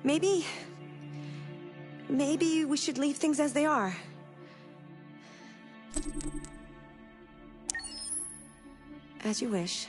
Maybe... Maybe we should leave things as they are. As you wish.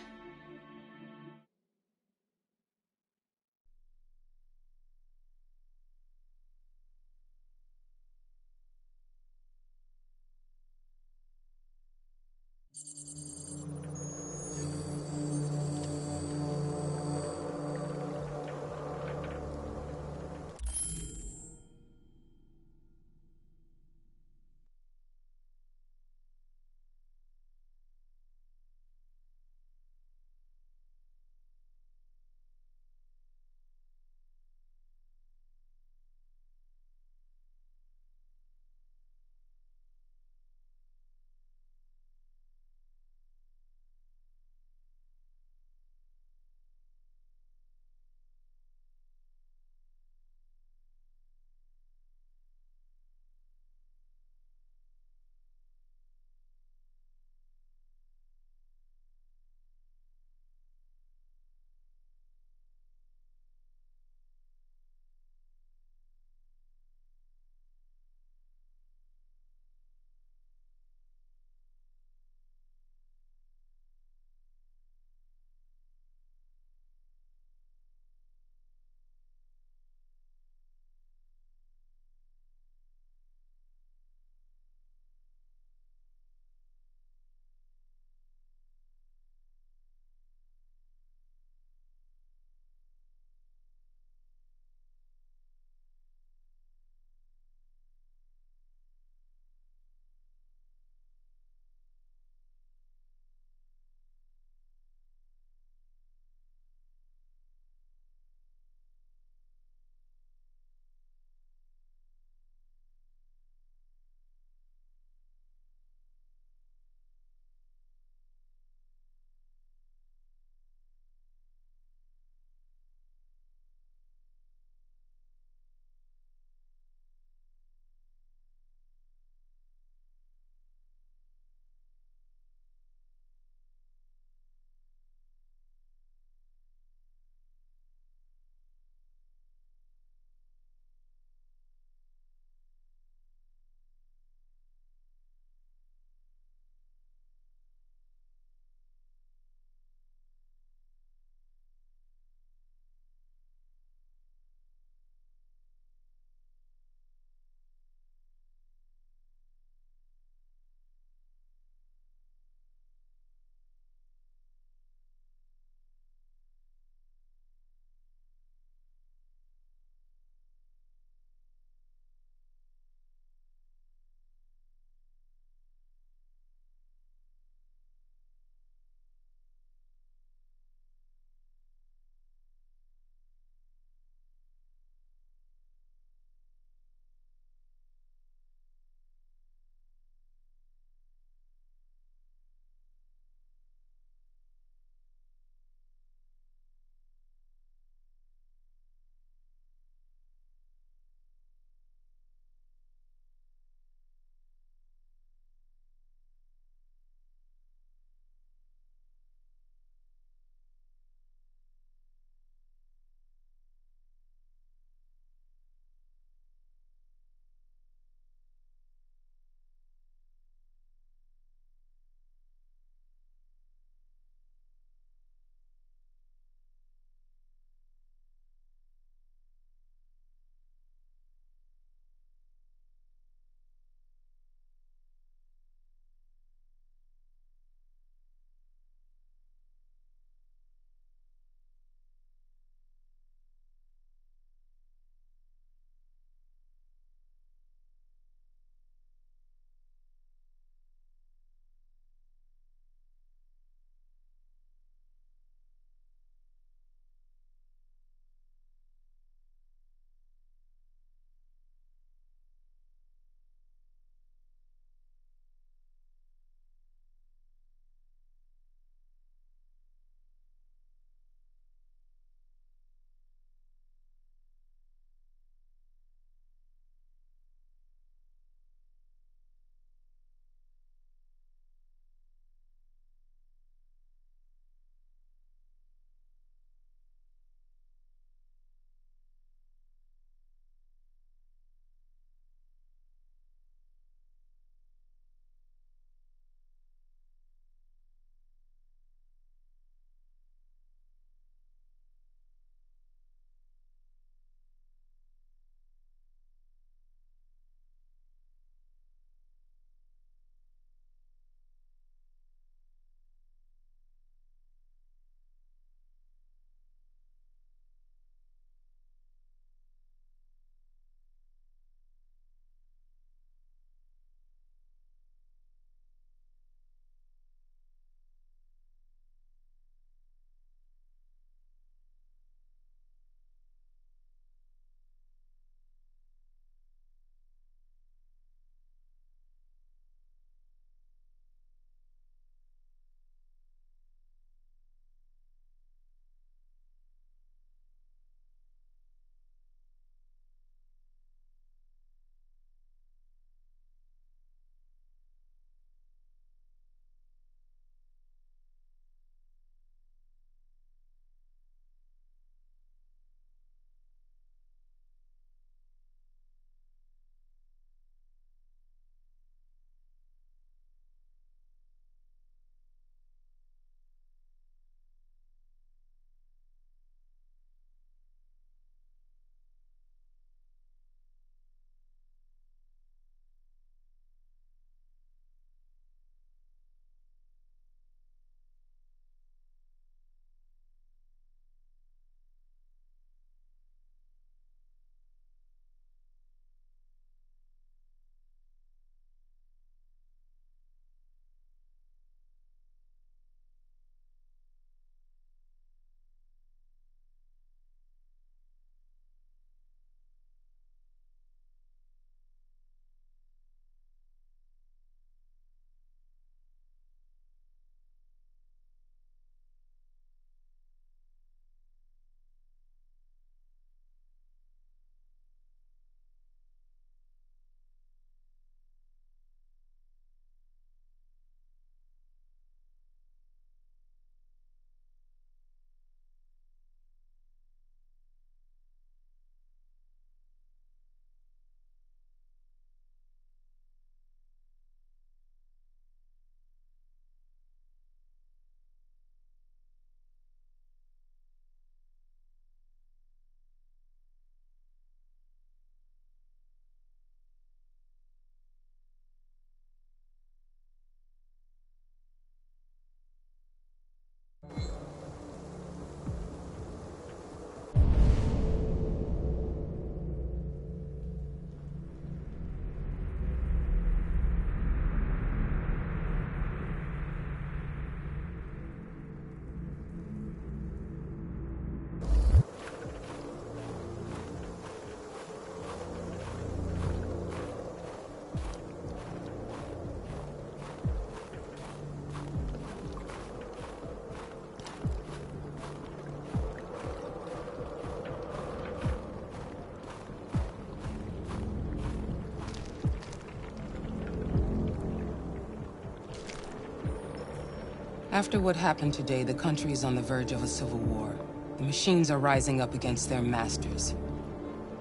After what happened today, the country is on the verge of a civil war. The machines are rising up against their masters.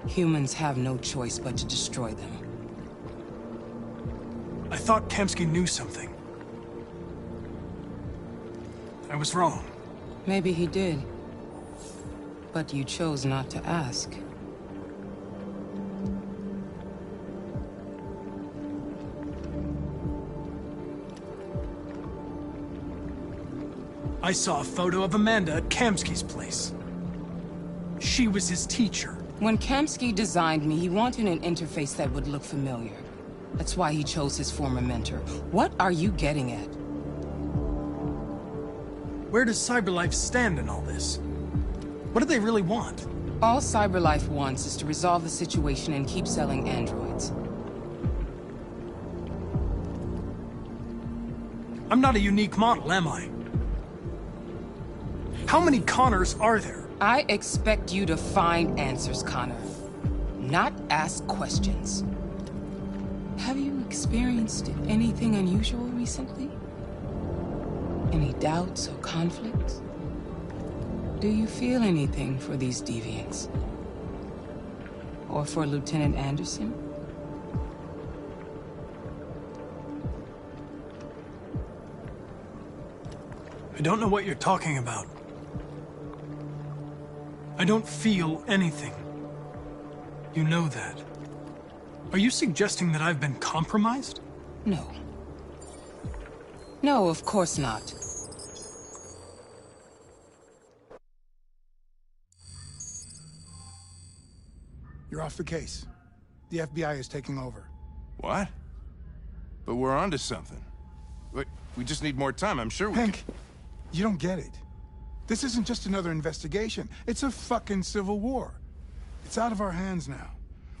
Humans have no choice but to destroy them. I thought Kamsky knew something. I was wrong. Maybe he did. But you chose not to ask. I saw a photo of Amanda at Kamsky's place. She was his teacher. When Kamsky designed me, he wanted an interface that would look familiar. That's why he chose his former mentor. What are you getting at? Where does CyberLife stand in all this? What do they really want? All CyberLife wants is to resolve the situation and keep selling androids. I'm not a unique model, am I? How many Connors are there? I expect you to find answers, Connor. Not ask questions. Have you experienced anything unusual recently? Any doubts or conflicts? Do you feel anything for these deviants? Or for Lieutenant Anderson? I don't know what you're talking about. I don't feel anything. You know that. Are you suggesting that I've been compromised? No. No, of course not. You're off the case. The FBI is taking over. What? But we're onto something. We just need more time, I'm sure we Hank, you don't get it. This isn't just another investigation. It's a fucking civil war. It's out of our hands now.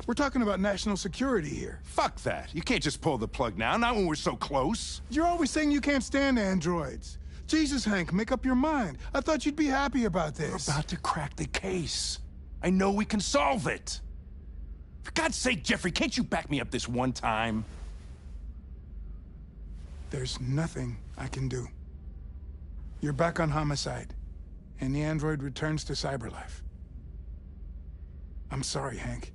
We're talking about national security here. Fuck that. You can't just pull the plug now, not when we're so close. You're always saying you can't stand androids. Jesus, Hank, make up your mind. I thought you'd be happy about this. We're about to crack the case. I know we can solve it. For God's sake, Jeffrey, can't you back me up this one time? There's nothing I can do. You're back on homicide, and the android returns to CyberLife. I'm sorry, Hank,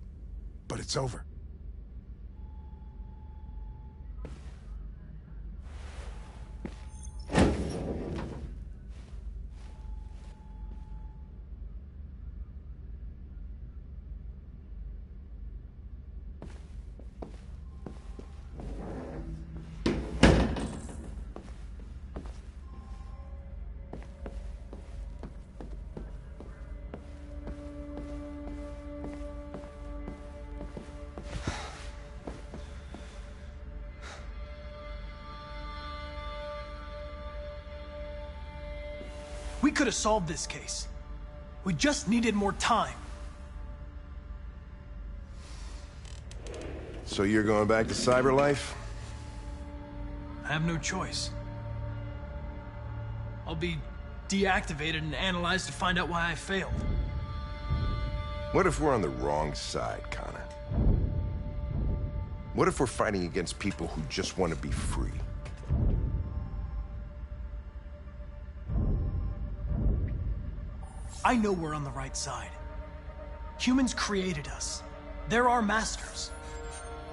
but it's over. We could have solved this case. We just needed more time. So you're going back to CyberLife? I have no choice. I'll be deactivated and analyzed to find out why I failed. What if we're on the wrong side, Connor? What if we're fighting against people who just want to be free? I know we're on the right side. Humans created us. They're our masters.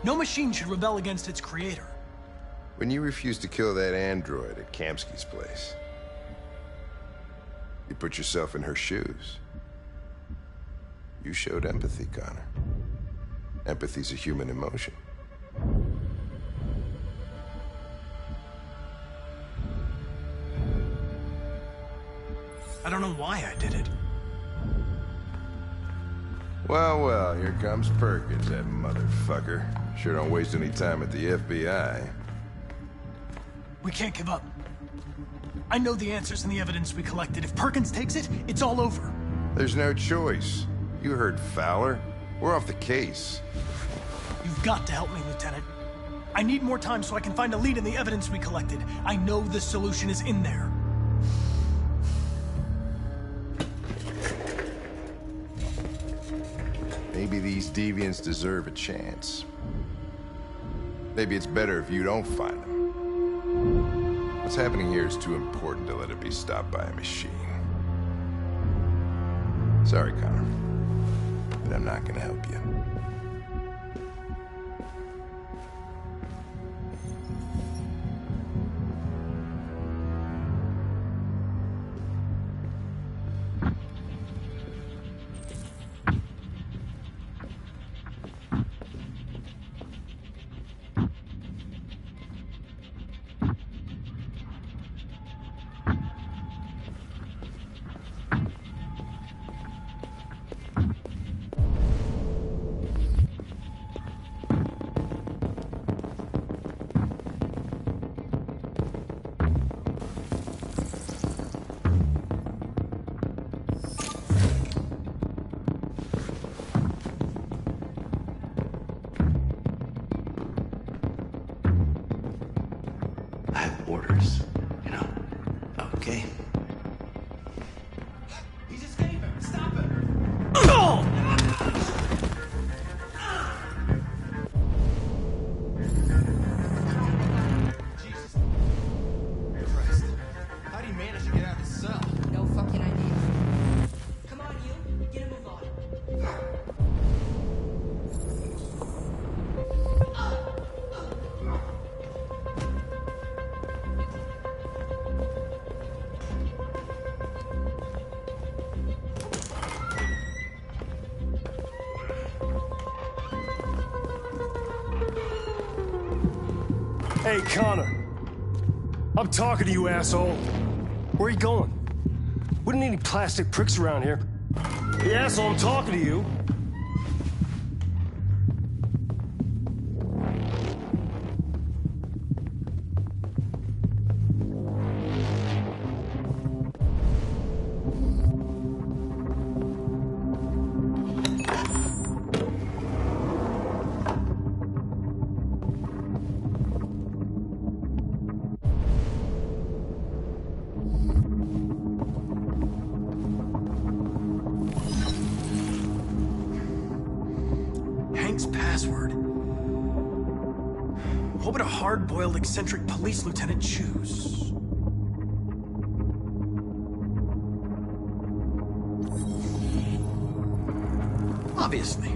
No machine should rebel against its creator. When you refused to kill that android at Kamsky's place, you put yourself in her shoes. You showed empathy, Connor. Empathy's a human emotion. I don't know why I did it. Well, well, here comes Perkins, that motherfucker. Sure don't waste any time at the FBI. We can't give up. I know the answers and the evidence we collected. If Perkins takes it, it's all over. There's no choice. You heard Fowler. We're off the case. You've got to help me, Lieutenant. I need more time so I can find a lead in the evidence we collected. I know the solution is in there. Maybe these deviants deserve a chance. Maybe it's better if you don't find them. What's happening here is too important to let it be stopped by a machine. Sorry, Connor, but I'm not gonna help you. I have orders, you know? Okay. He's escaping! Stop him! Jesus Christ. How do you manage to get out of this cell? No fucking idea. Come on, you. Get a move on. Hey, Connor. I'm talking to you, asshole. Where are you going? We don't need any plastic pricks around here. Hey, asshole, I'm talking to you. Hank's password. What would a hard-boiled, eccentric police lieutenant choose? Obviously.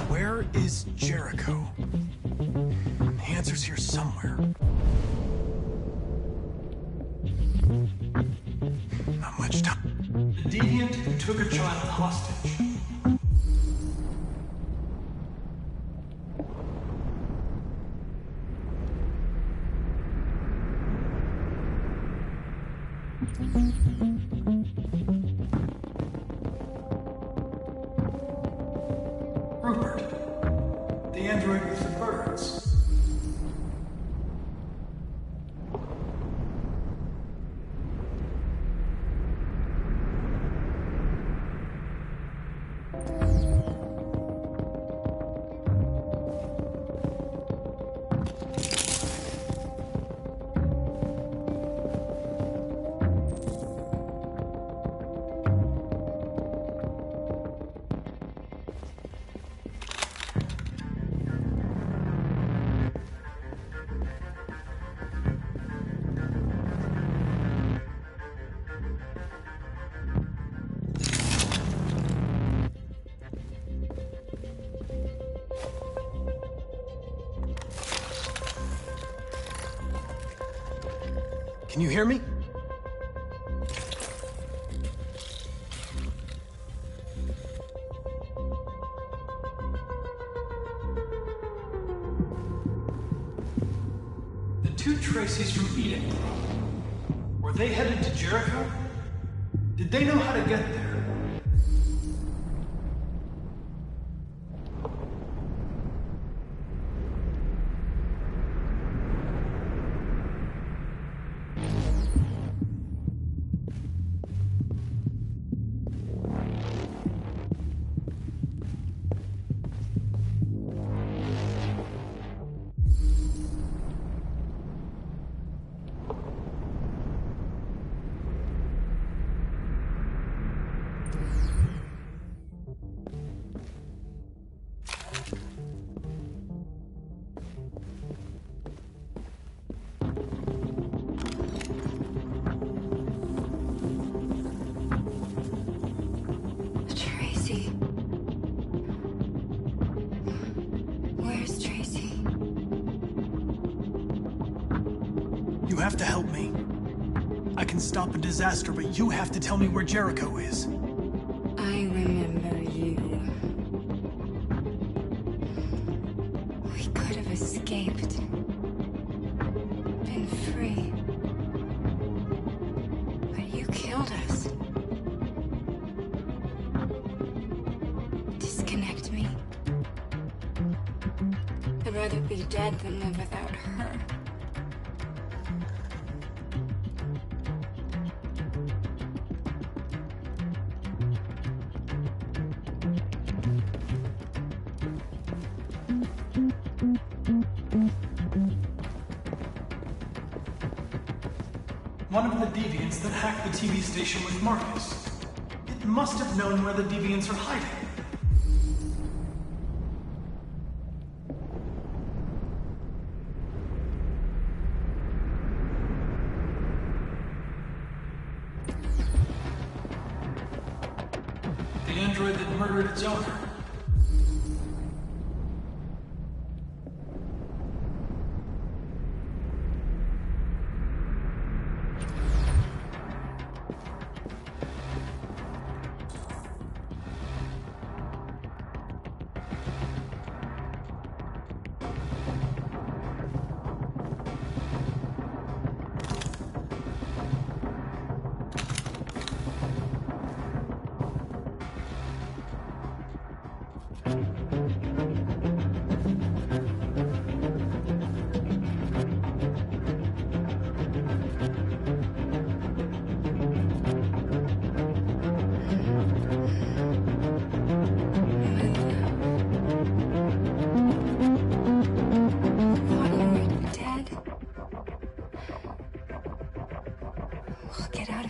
Where is Jericho? The answer's here somewhere. Not much time. The deviant took a child hostage. Rupert, the android with the birds. Can you hear me? The two Traceys from Eden, were they headed to Jericho? Did they know how to get there? have to help me. I can stop a disaster, but you have to tell me where Jericho is. I remember you. We could have escaped. Been free. But you killed us. Disconnect me. I'd rather be dead than live without her. One of the deviants that hacked the TV station with Marcus. It must have known where the deviants are hiding. The android that murdered its owner.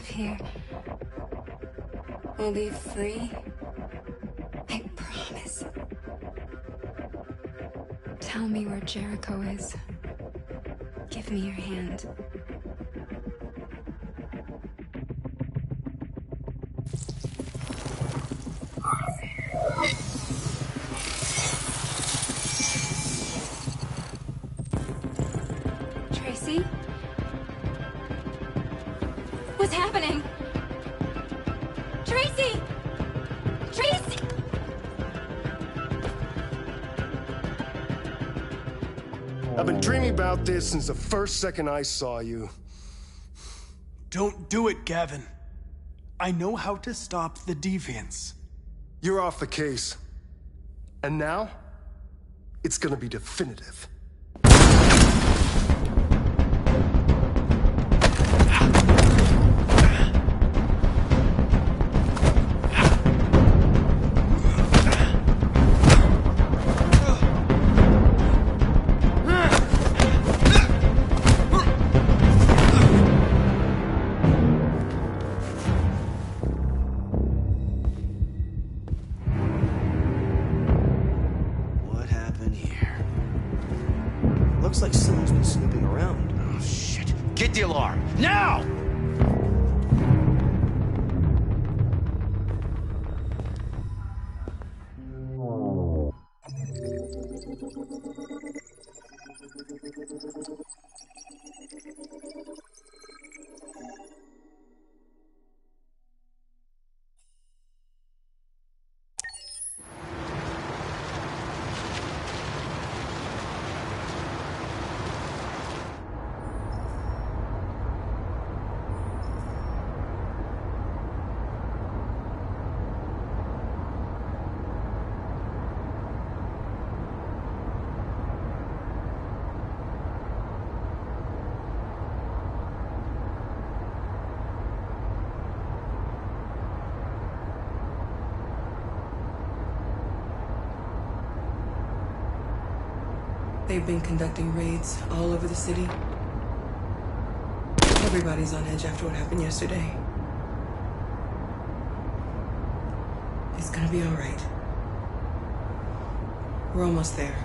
Here. We'll be free. I promise. Tell me where Jericho is. Give me your hand. Tracy? What's happening? Tracy! Tracy! I've been dreaming about this since the first second I saw you. Don't do it, Gavin. I know how to stop the deviants. You're off the case. And now, it's gonna be definitive. Looks like someone's been snooping around. Oh, shit. Get the alarm. Now! They've been conducting raids all over the city. Everybody's on edge after what happened yesterday. It's gonna be all right. We're almost there.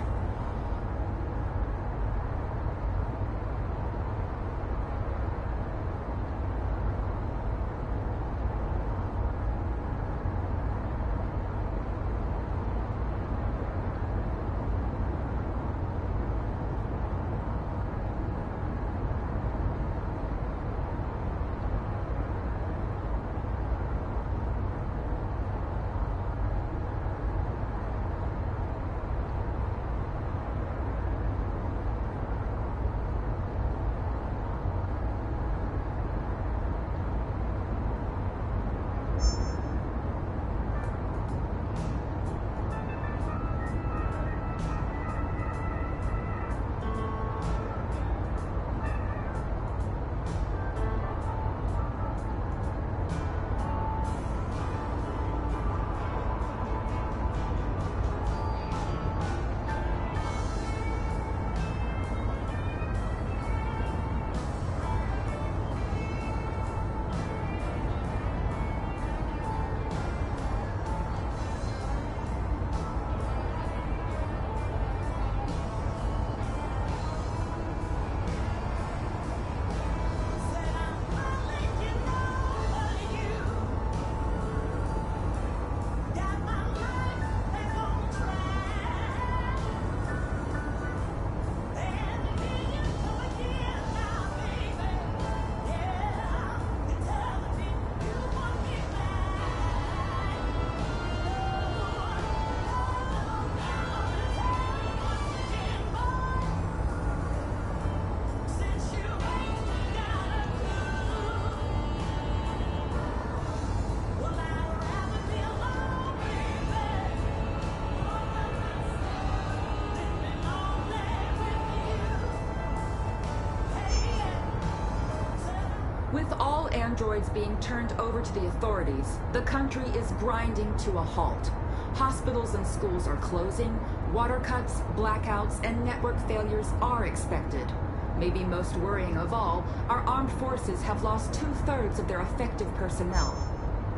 With all androids being turned over to the authorities, the country is grinding to a halt. Hospitals and schools are closing, water cuts, blackouts, and network failures are expected. Maybe most worrying of all, our armed forces have lost 2/3 of their effective personnel.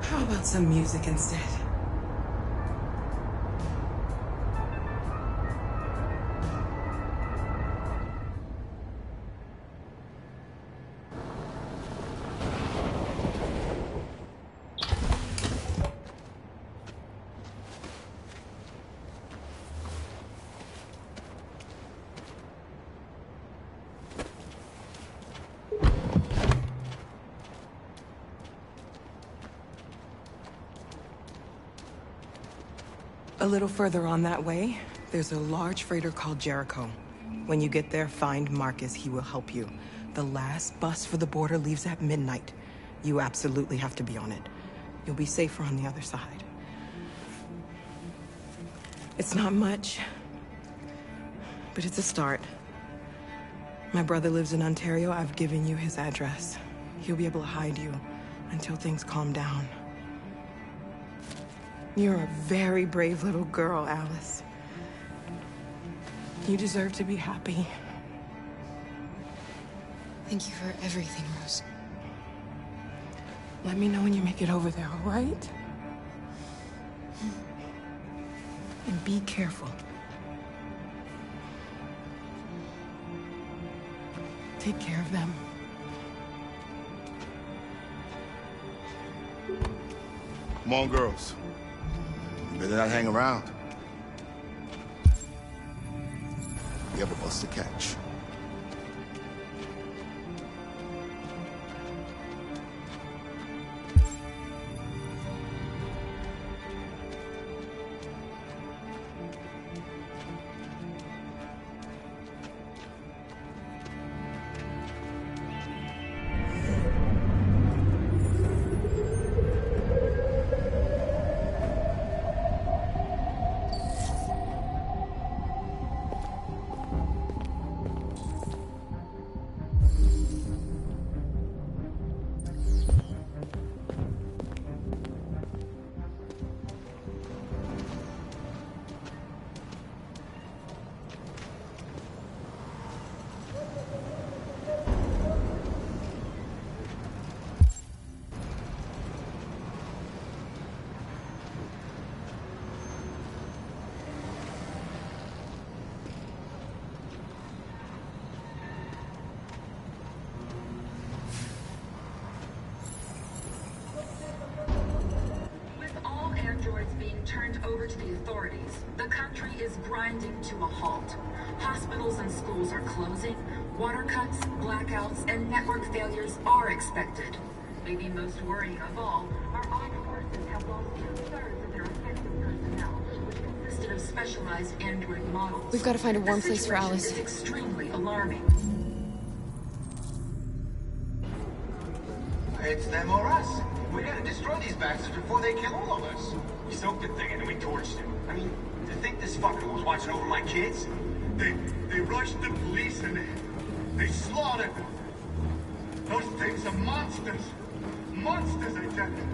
How about some music instead? A little further on that way, there's a large freighter called Jericho. When you get there, find Marcus. He will help you. The last bus for the border leaves at midnight. You absolutely have to be on it. You'll be safer on the other side. It's not much, but it's a start. My brother lives in Ontario. I've given you his address. He'll be able to hide you until things calm down. You're a very brave little girl, Alice. You deserve to be happy. Thank you for everything, Rose. Let me know when you make it over there, all right? And be careful. Take care of them. Come on, girls. You better not hang around. We have a bus to catch. Turned over to the authorities, the country is grinding to a halt. Hospitals and schools are closing, water cuts, blackouts, and network failures are expected. Maybe most worrying of all, our armed forces have lost 2/3 of their effective personnel, which consisted of specialized android models. We've got to find a warm place for Alice. It's extremely alarming. It's them or us. We gotta destroy these bastards before they kill all of us. We soaked the thing and then we torched him. I mean, to think this fucker was watching over my kids? They rushed the police and they slaughtered them. Those things are monsters. Monsters, I tell you.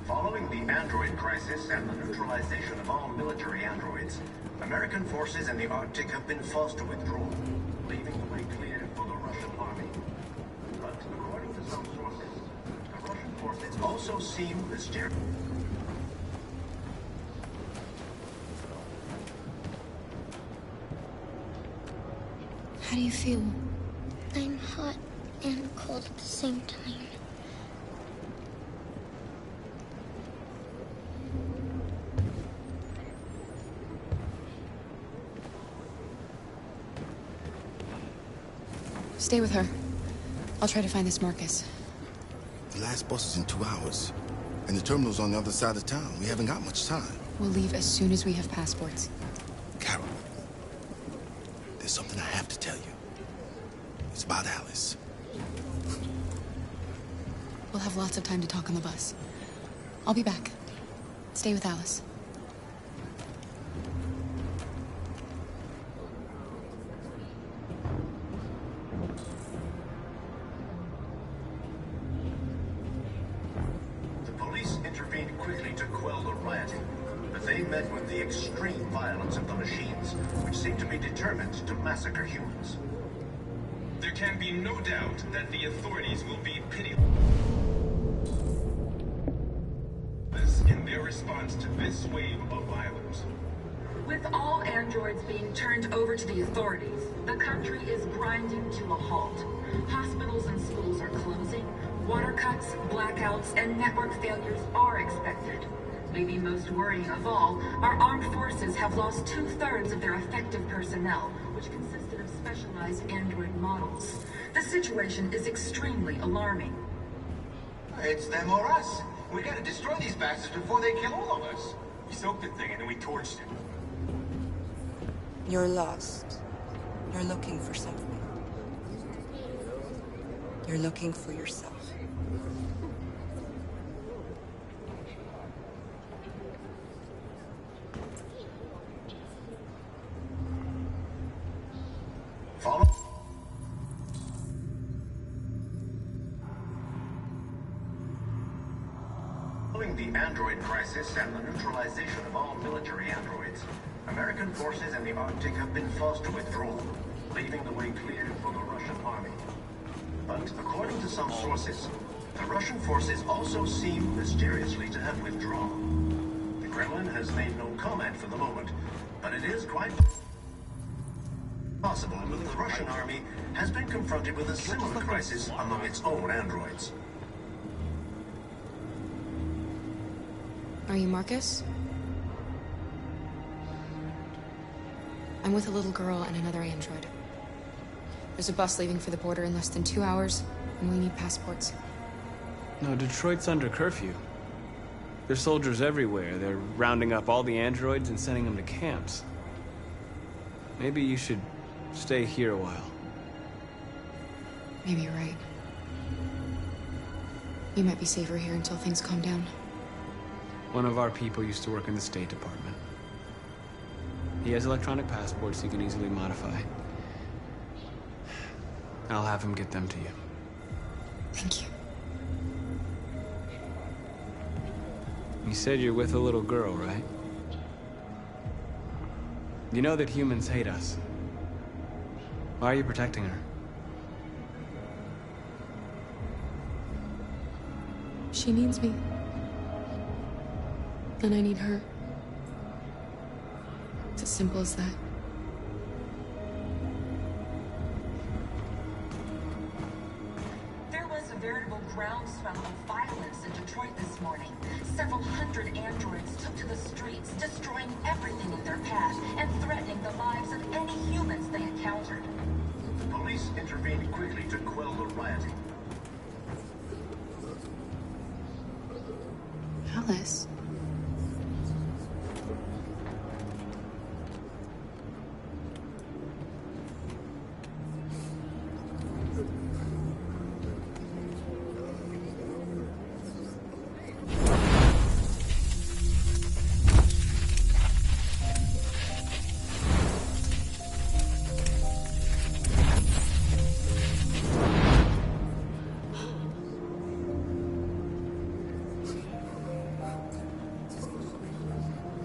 Following the android crisis and the neutralization of all military androids, American forces in the Arctic have been forced to withdraw, leaving the way clear for the Russian army. But according to some sources, the Russian forces also seem this year. How do you feel? I'm hot and cold at the same time. Stay with her. I'll try to find this Marcus. The last bus is in 2 hours, and the terminal's on the other side of town. We haven't got much time. We'll leave as soon as we have passports. Carol, there's something I have to tell you. It's about Alice. We'll have lots of time to talk on the bus. I'll be back. Stay with Alice. rioting, but they met with the extreme violence of the machines, which seem to be determined to massacre humans. There can be no doubt that the authorities will be pitiless in their response to this wave of violence. With all androids being turned over to the authorities, the country is grinding to a halt. Hospitals and schools are closing, water cuts, blackouts, and network failures are expected. Maybe most worrying of all, our armed forces have lost 2/3 of their effective personnel, which consisted of specialized android models. The situation is extremely alarming. It's them or us. We gotta destroy these bastards before they kill all of us. We soaked the thing and then we torched it. You're lost. You're looking for something. You're looking for yourself. Follow. Following the android crisis and the neutralization of all military androids, American forces in the Arctic have been forced to withdraw, leaving the way clear for the Russian army. But according to some sources, the Russian forces also seem mysteriously to have withdrawn. The Kremlin has made no comment for the moment, but it is quite possible that the Russian army has been confronted with a similar crisis among its own androids. Are you Marcus? I'm with a little girl and another android. There's a bus leaving for the border in less than 2 hours, and we need passports. No, Detroit's under curfew. There's soldiers everywhere. They're rounding up all the androids and sending them to camps. Maybe you should stay here a while. Maybe you're right. You might be safer here until things calm down. One of our people used to work in the State Department. He has electronic passports he can easily modify. I'll have him get them to you. Thank you. You said you're with a little girl, right? You know that humans hate us. Why are you protecting her? She needs me. And I need her. It's as simple as that. There was a veritable groundswell of violence in Detroit this morning. Several hundred androids took to the streets, destroying everything in their path and threatening the lives of any humans they encountered. Police intervened quickly to quell the rioting. Alice.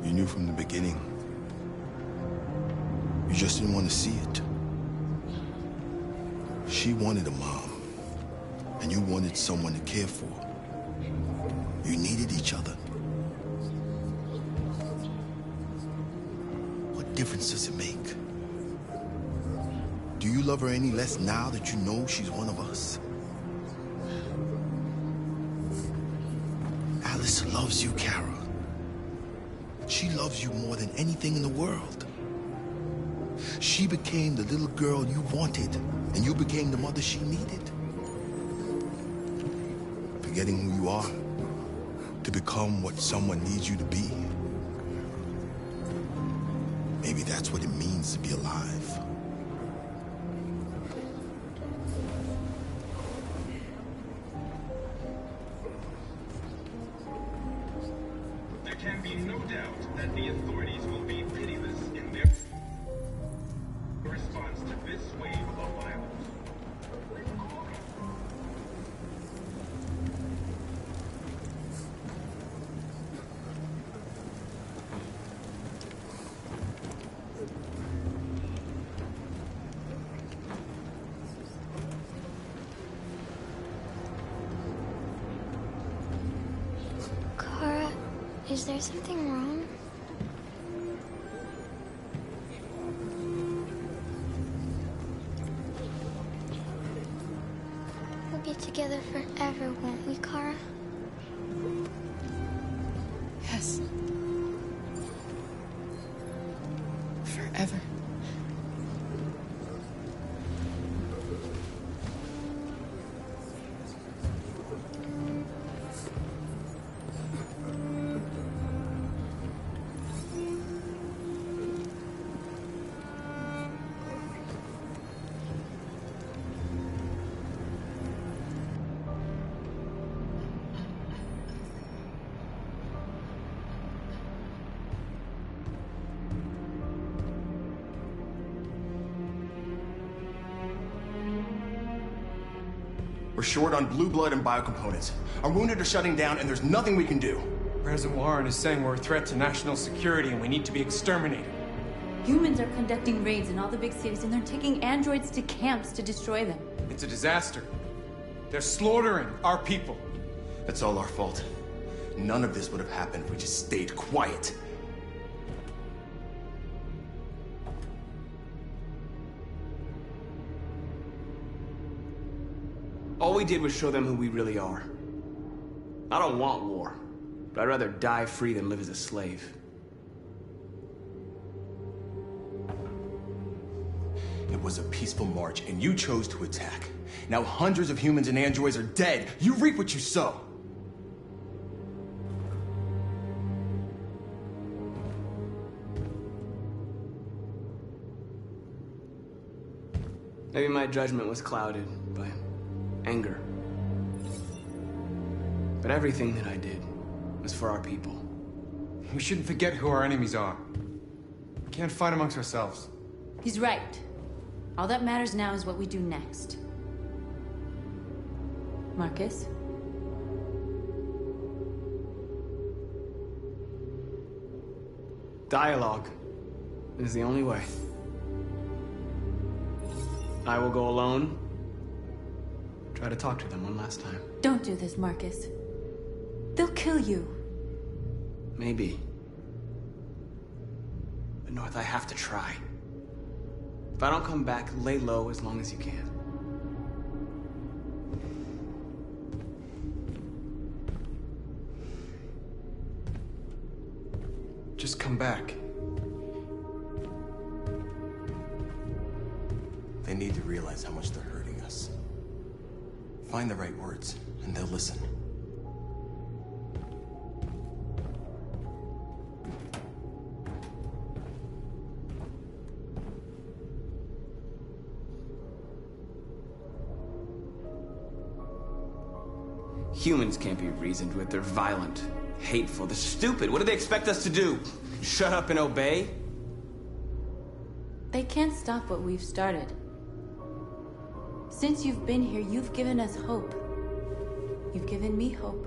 You knew from the beginning. You just didn't want to see it. She wanted a mom, and you wanted someone to care for. You needed each other. What difference does it make? Do you love her any less now that you know she's one of us? Alice loves you, Kara. She loves you more than anything in the world. She became the little girl you wanted, and you became the mother she needed. Forgetting who you are to become what someone needs you to be. Maybe that's what it means to be alive. There can be no doubt that the authorities will be pitiless in their response to this wave of violence. Is there something wrong? We'll be together forever, won't we, Kara? Yes. Forever. We're short on blue blood and biocomponents. Our wounded are shutting down, and there's nothing we can do. President Warren is saying we're a threat to national security and we need to be exterminated. Humans are conducting raids in all the big cities, and they're taking androids to camps to destroy them. It's a disaster. They're slaughtering our people. That's all our fault. None of this would have happened if we just stayed quiet. All we did was show them who we really are. I don't want war, but I'd rather die free than live as a slave. It was a peaceful march, and you chose to attack. Now hundreds of humans and androids are dead. You reap what you sow. Maybe my judgment was clouded by anger. But everything that I did was for our people. We shouldn't forget who our enemies are. We can't fight amongst ourselves. He's right. All that matters now is what we do next. Marcus? Dialogue is the only way. I will go alone. Try to talk to them one last time. Don't do this, Marcus. They'll kill you. Maybe. But North, I have to try. If I don't come back, lay low as long as you can. Just come back. They need to realize how much they're hurting us. Find the right words, and they'll listen. Humans can't be reasoned with. They're violent, hateful, they're stupid. What do they expect us to do? Shut up and obey? They can't stop what we've started. Since you've been here, you've given us hope. You've given me hope.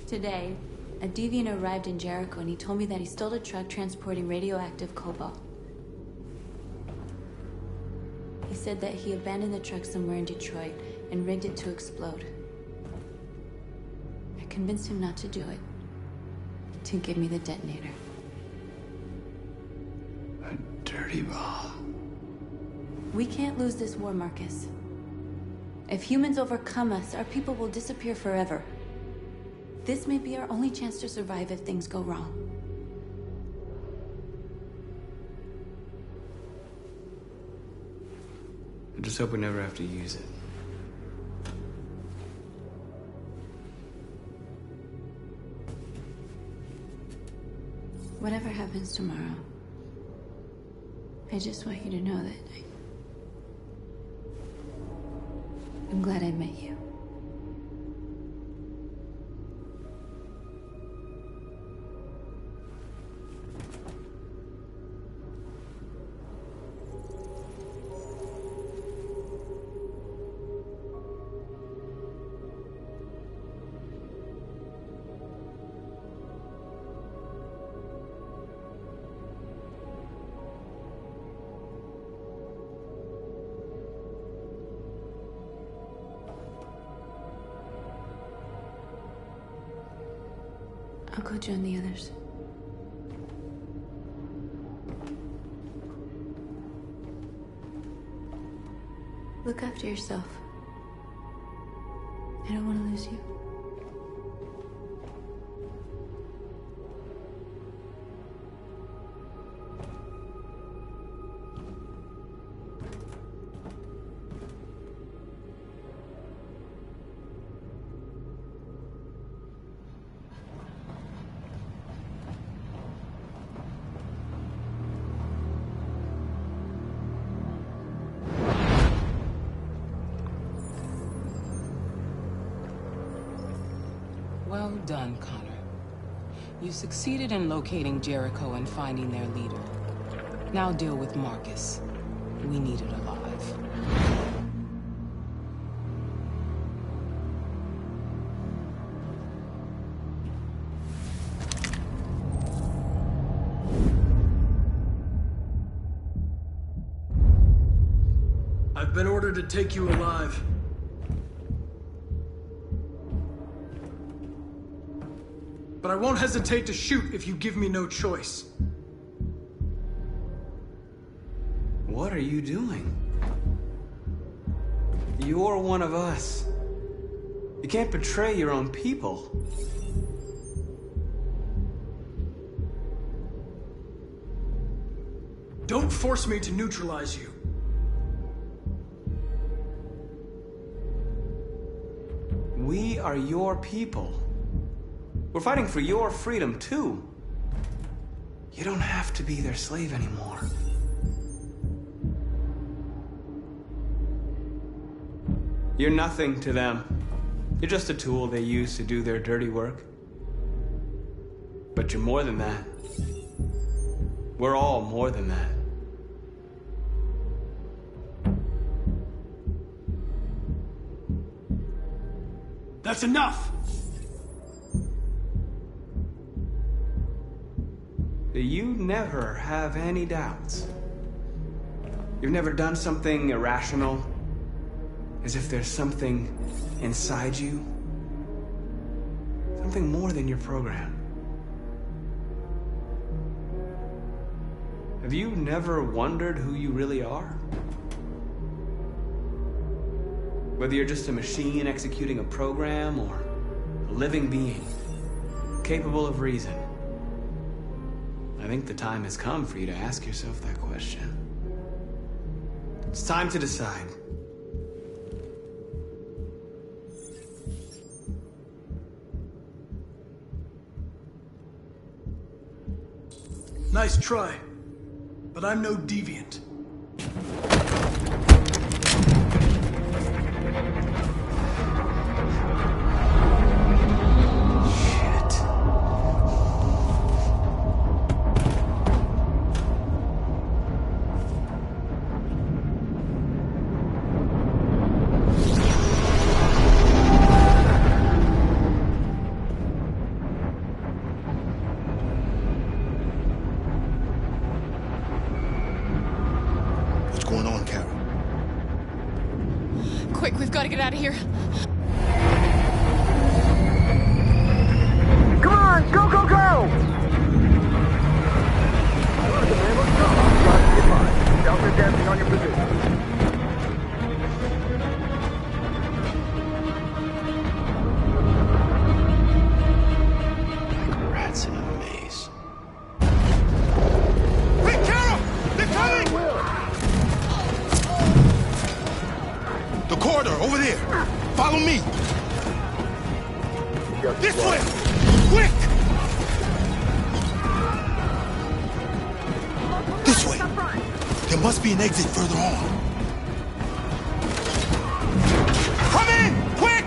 Today, a deviant arrived in Jericho and he told me that he stole a truck transporting radioactive cobalt. He said that he abandoned the truck somewhere in Detroit and rigged it to explode. I convinced him not to do it, to give me the detonator. A dirty ball. We can't lose this war, Marcus. If humans overcome us, our people will disappear forever. This may be our only chance to survive if things go wrong. I just hope we never have to use it. Whatever happens tomorrow, I just want you to know that I'm glad I met you. I'll go join the others. Look after yourself. I don't want to lose you. Well done, Connor. You succeeded in locating Jericho and finding their leader. Now deal with Marcus. We need it alive. I've been ordered to take you alive. But I won't hesitate to shoot if you give me no choice. What are you doing? You're one of us. You can't betray your own people. Don't force me to neutralize you. We are your people. We're fighting for your freedom, too. You don't have to be their slave anymore. You're nothing to them. You're just a tool they use to do their dirty work. But you're more than that. We're all more than that. That's enough! You never have any doubts. You've never done something irrational, as if there's something inside you, something more than your program. Have you never wondered who you really are? Whether you're just a machine executing a program or a living being, capable of reason. I think the time has come for you to ask yourself that question. It's time to decide. Nice try, but I'm no deviant. Quick, we've got to get out of here. Come on, go, go, go! Delta dancing on your position. Rats in a maze. Hey, Carol! They're coming! The corridor, over there. Follow me. This way! Quick! This way. There must be an exit further on. Come in! Quick!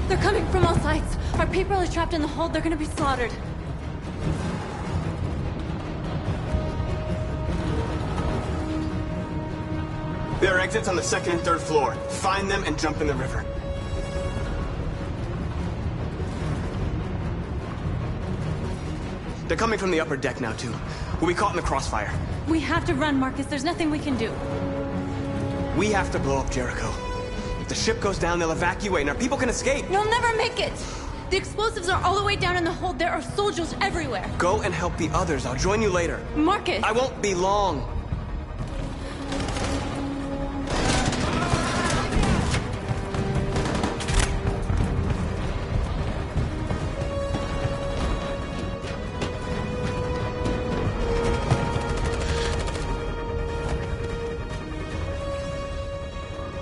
They're coming from all sides. Our people are trapped in the hold. They're gonna be slaughtered. There are exits on the second and third floor. Find them and jump in the river. They're coming from the upper deck now, too. We'll be caught in the crossfire. We have to run, Marcus. There's nothing we can do. We have to blow up Jericho. If the ship goes down, they'll evacuate and our people can escape. You'll never make it! The explosives are all the way down in the hold. There are soldiers everywhere. Go and help the others. I'll join you later. Marcus! I won't be long.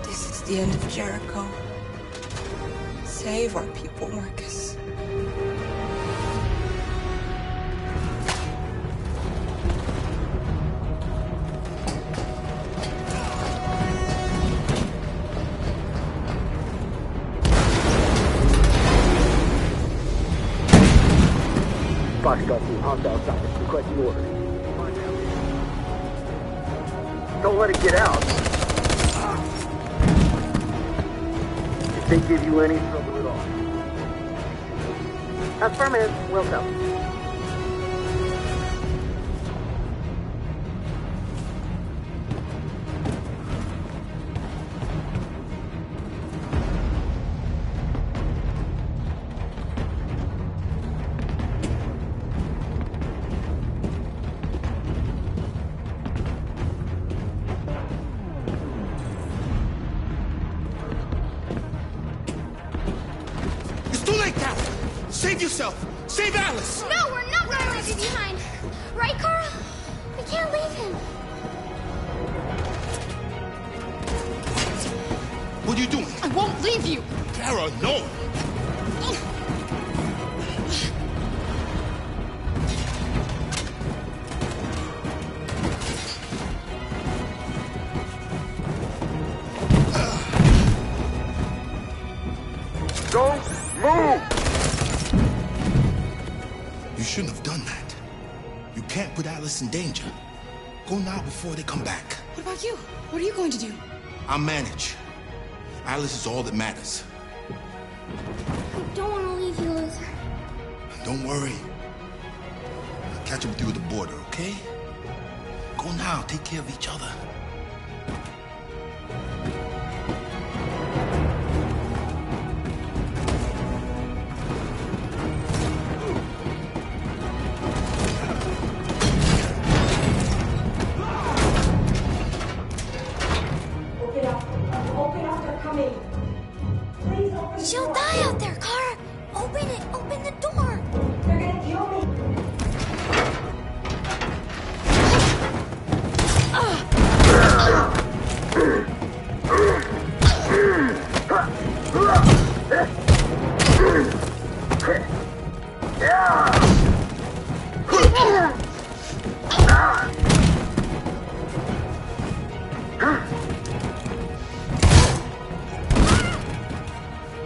This is the end of Jericho. Save our people, Marcus. Foxtrot team, hostile stoppage. Requesting orders. Don't let it get out. If they give you any trouble at all. Affirmative. Will go. Save yourself! Save Alice! No, we're not going to leave you behind. Right, Kara? We can't leave him. What are you doing? I won't leave you. Kara, no! Don't move! You shouldn't have done that. You can't put Alice in danger. Go now before they come back. What about you? What are you going to do? I'll manage. Alice is all that matters. I don't want to leave you, Luther. Don't worry. I'll catch up with you at the border, okay? Go now. Take care of each other. She'll die out there, Kara! Open it! Open the door! They're gonna kill me!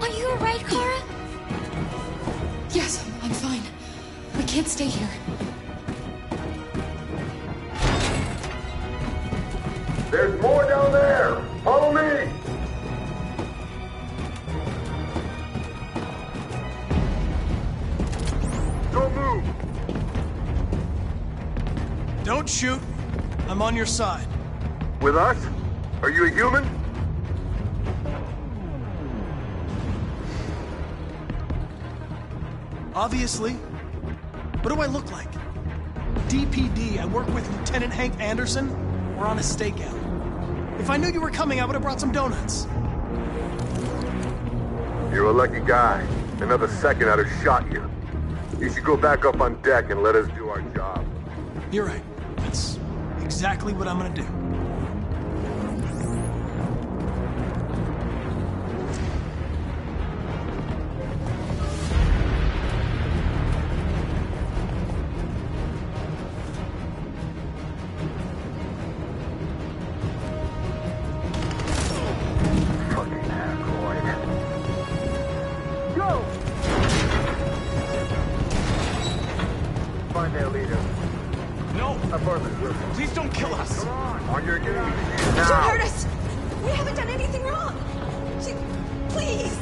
Are you alright, Kara? Yes, I'm fine. We can't stay here. There's more down there! Follow me! Don't move! Don't shoot. I'm on your side. With us? Are you a human? Obviously. What do I look like? DPD, I work with Lieutenant Hank Anderson. We're on a stakeout. If I knew you were coming, I would have brought some donuts. You're a lucky guy. Another second I'd have shot you. You should go back up on deck and let us do our job. You're right. That's exactly what I'm gonna do. Find their leader. No! Affirmative. Please don't kill us! Come on your knees. Don't Now. hurt us! We haven't done anything wrong! Please!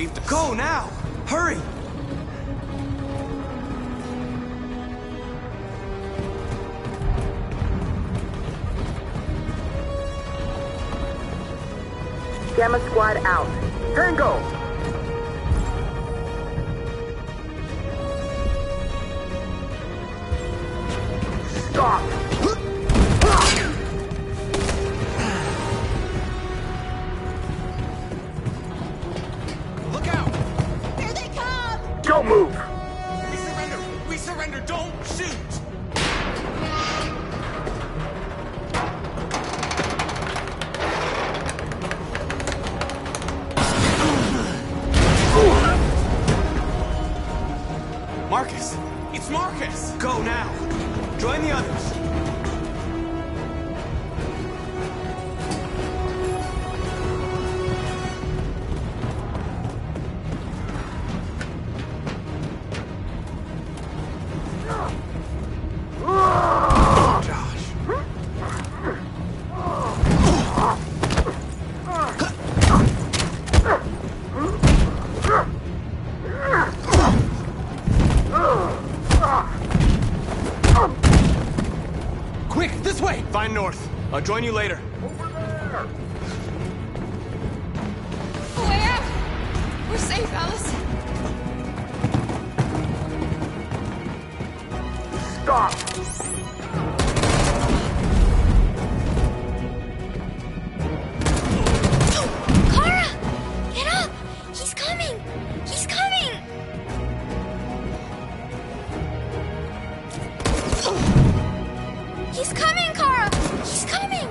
saved us. Go now! Hurry! Gamma Squad out. Tango! Stop! Look out! Here they come! Don't move! We surrender! We surrender! Don't shoot! Marcus! It's Marcus! Go now! Join the others! Quick, this way! Find North. I'll join you later. Way out! We're safe, Alice. Stop! Kara! Get up! He's coming! He's coming! He's coming, Kara! He's coming!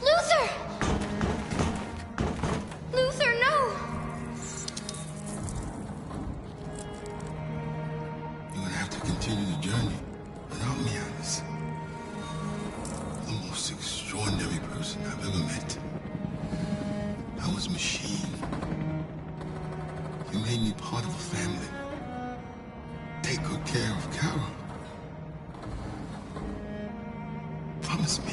Luther! Luther, no! You're gonna have to continue the journey without me, Alice. The most extraordinary person I've ever met. I was a machine. You made me part of a family. Take good care of Carol. Promise me.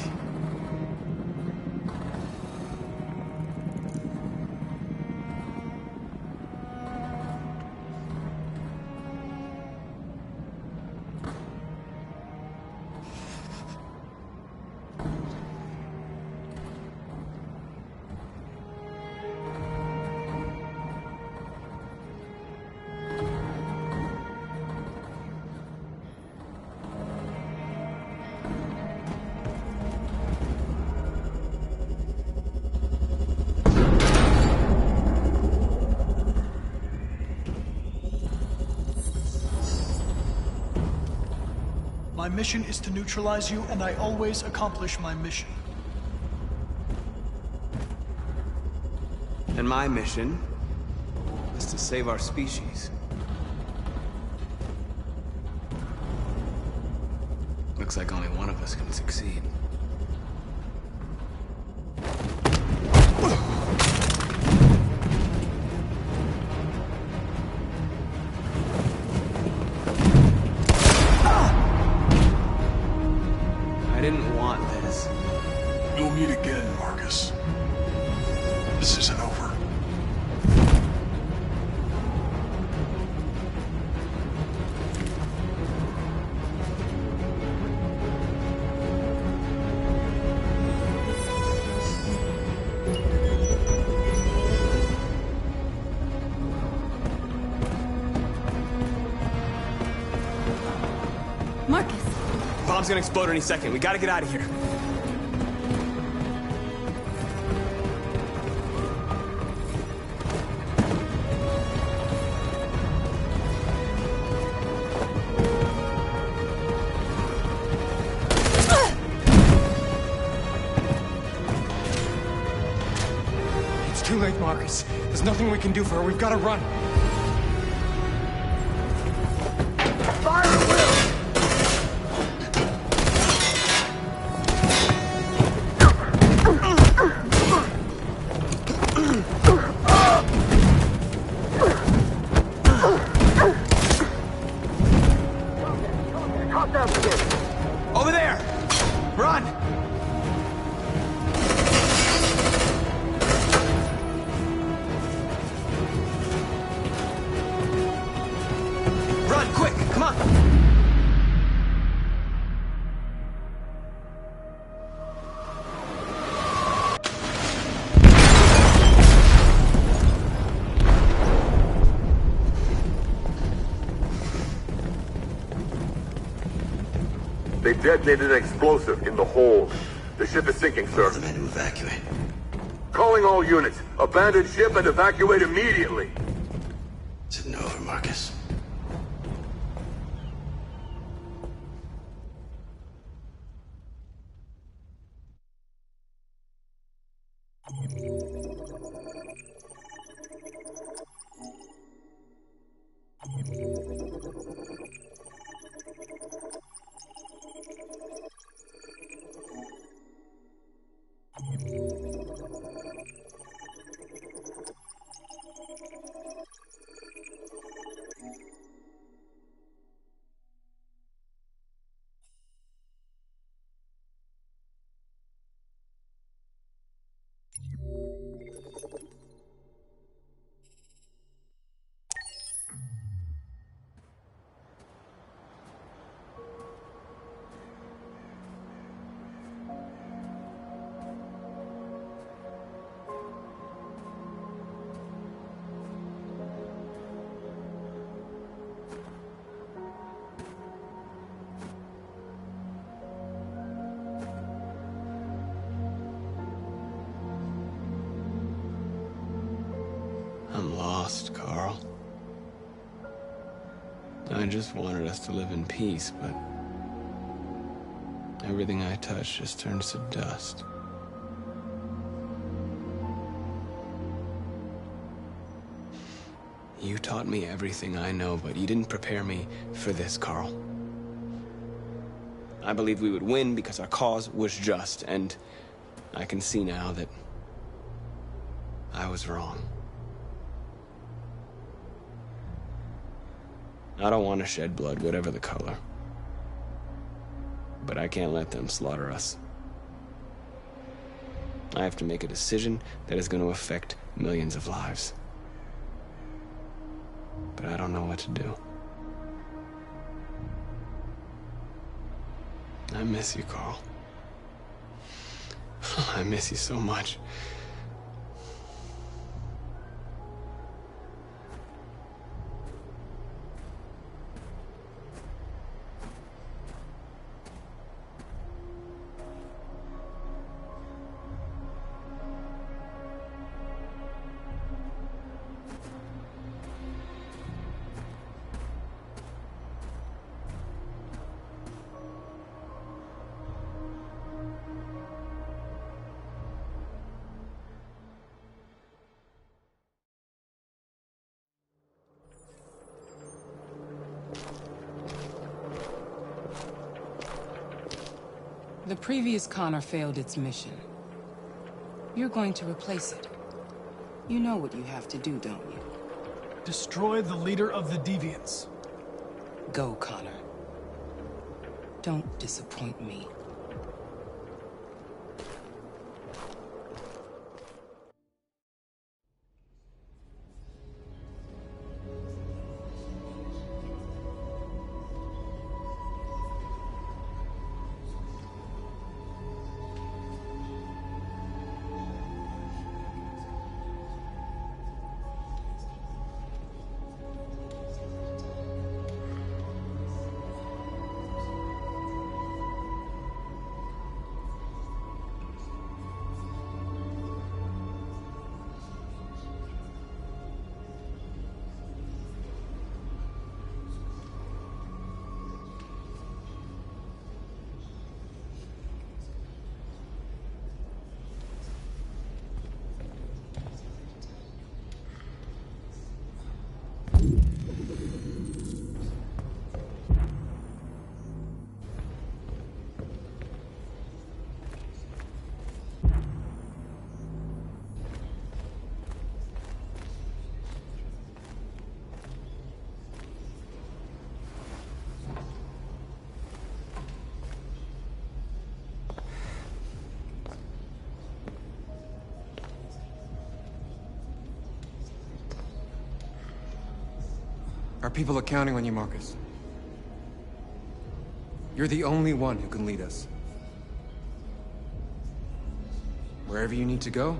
My mission is to neutralize you, and I always accomplish my mission. And my mission is to save our species. Looks like only one of us can succeed. I didn't want this. We'll meet again, Marcus. This isn't over. Marcus! Bomb's gonna explode any second. We gotta get out of here. It's too late, Marcus. There's nothing we can do for her. We've got to run. Stop that shit! Over there! Run! Run, quick! Come on! They detonated an explosive in the hold. The ship is sinking, sir. The men to evacuate. Calling all units. Abandon ship and evacuate immediately. Is it over, Marcus? I'm lost, Carl. I just wanted us to live in peace, but everything I touch just turns to dust. You taught me everything I know, but you didn't prepare me for this, Carl. I believed we would win because our cause was just, and I can see now that I was wrong. I don't want to shed blood, whatever the color. But I can't let them slaughter us. I have to make a decision that is going to affect millions of lives. But I don't know what to do. I miss you, Carl. I miss you so much. The previous Connor failed its mission. You're going to replace it. You know what you have to do, don't you? Destroy the leader of the Deviants. Go, Connor. Don't disappoint me. Our people are counting on you, Marcus. You're the only one who can lead us. Wherever you need to go,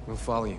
we'll follow you.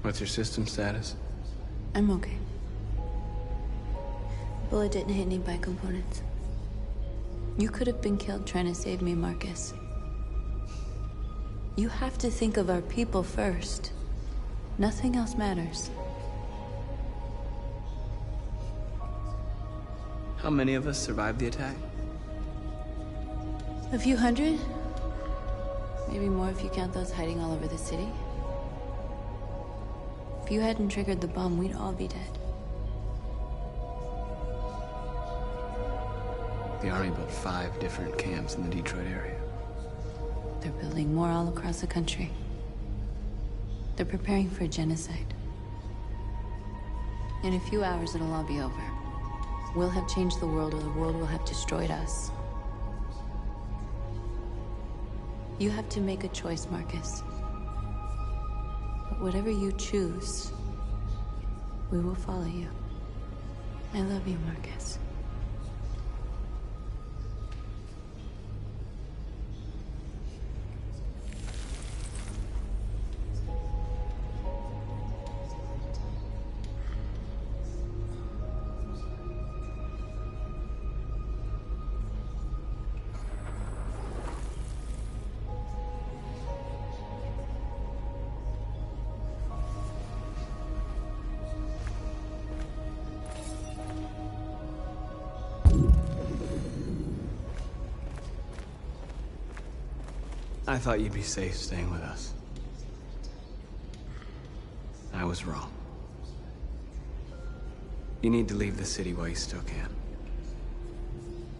What's your system status? I'm okay. Bullet didn't hit any bicomponents. You could have been killed trying to save me, Marcus. You have to think of our people first. Nothing else matters. How many of us survived the attack? A few hundred? Maybe more if you count those hiding all over the city. If you hadn't triggered the bomb, we'd all be dead. The Army built 5 different camps in the Detroit area. They're building more all across the country. They're preparing for genocide. In a few hours, it'll all be over. We'll have changed the world, or the world will have destroyed us. You have to make a choice, Marcus. But whatever you choose, we will follow you. I love you, Marcus. I thought you'd be safe staying with us. I was wrong. You need to leave the city while you still can.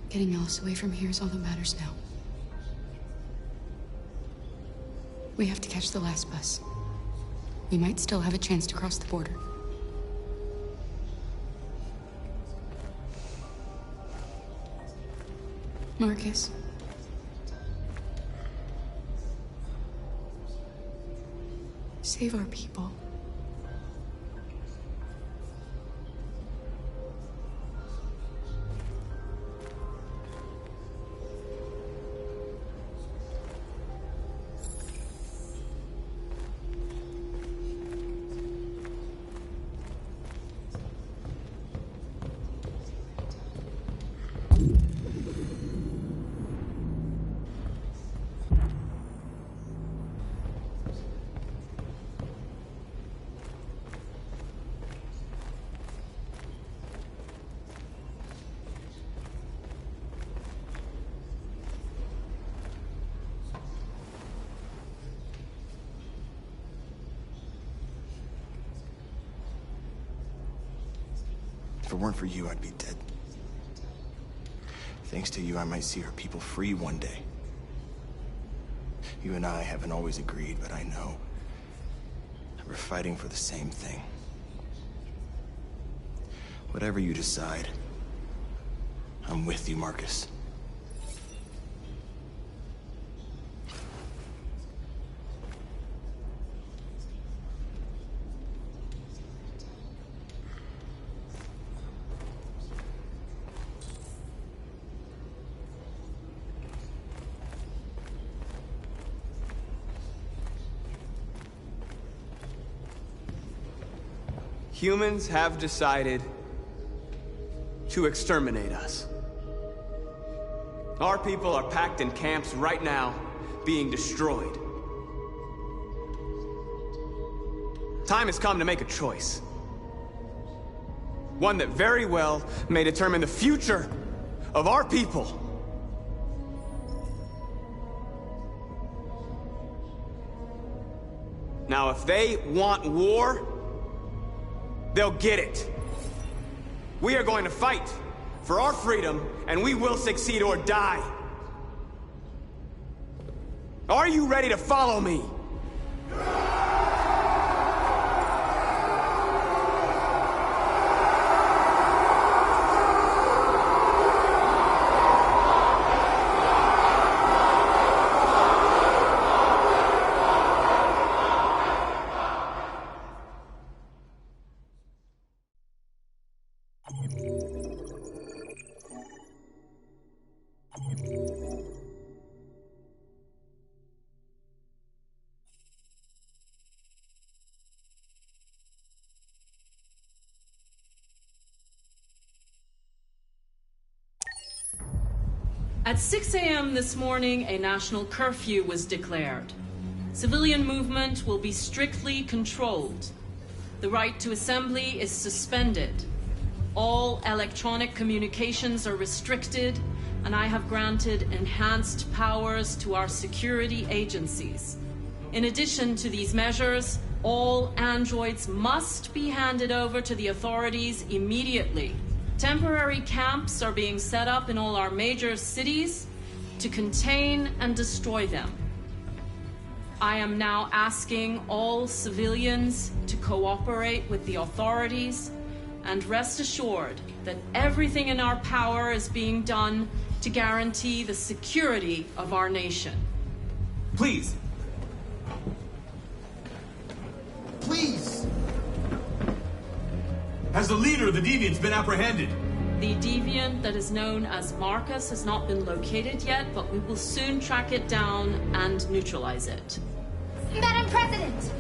Getting Alice away from here is all that matters now. We have to catch the last bus. We might still have a chance to cross the border. Marcus. Save our people. If it weren't for you, I'd be dead. Thanks to you, I might see our people free one day. You and I haven't always agreed, but I know that we're fighting for the same thing. Whatever you decide, I'm with you, Marcus. Humans have decided to exterminate us. Our people are packed in camps right now, being destroyed. Time has come to make a choice. One that very well may determine the future of our people. Now, if they want war, they'll get it. We are going to fight for our freedom, and we will succeed or die. Are you ready to follow me? At 6 a.m. this morning, a national curfew was declared. Civilian movement will be strictly controlled. The right to assembly is suspended. All electronic communications are restricted, and I have granted enhanced powers to our security agencies. In addition to these measures, all androids must be handed over to the authorities immediately. Temporary camps are being set up in all our major cities to contain and destroy them. I am now asking all civilians to cooperate with the authorities and rest assured that everything in our power is being done to guarantee the security of our nation. Please. Please! Has the leader of the Deviants been apprehended? The deviant that is known as Marcus has not been located yet, but we will soon track it down and neutralize it. Madam President!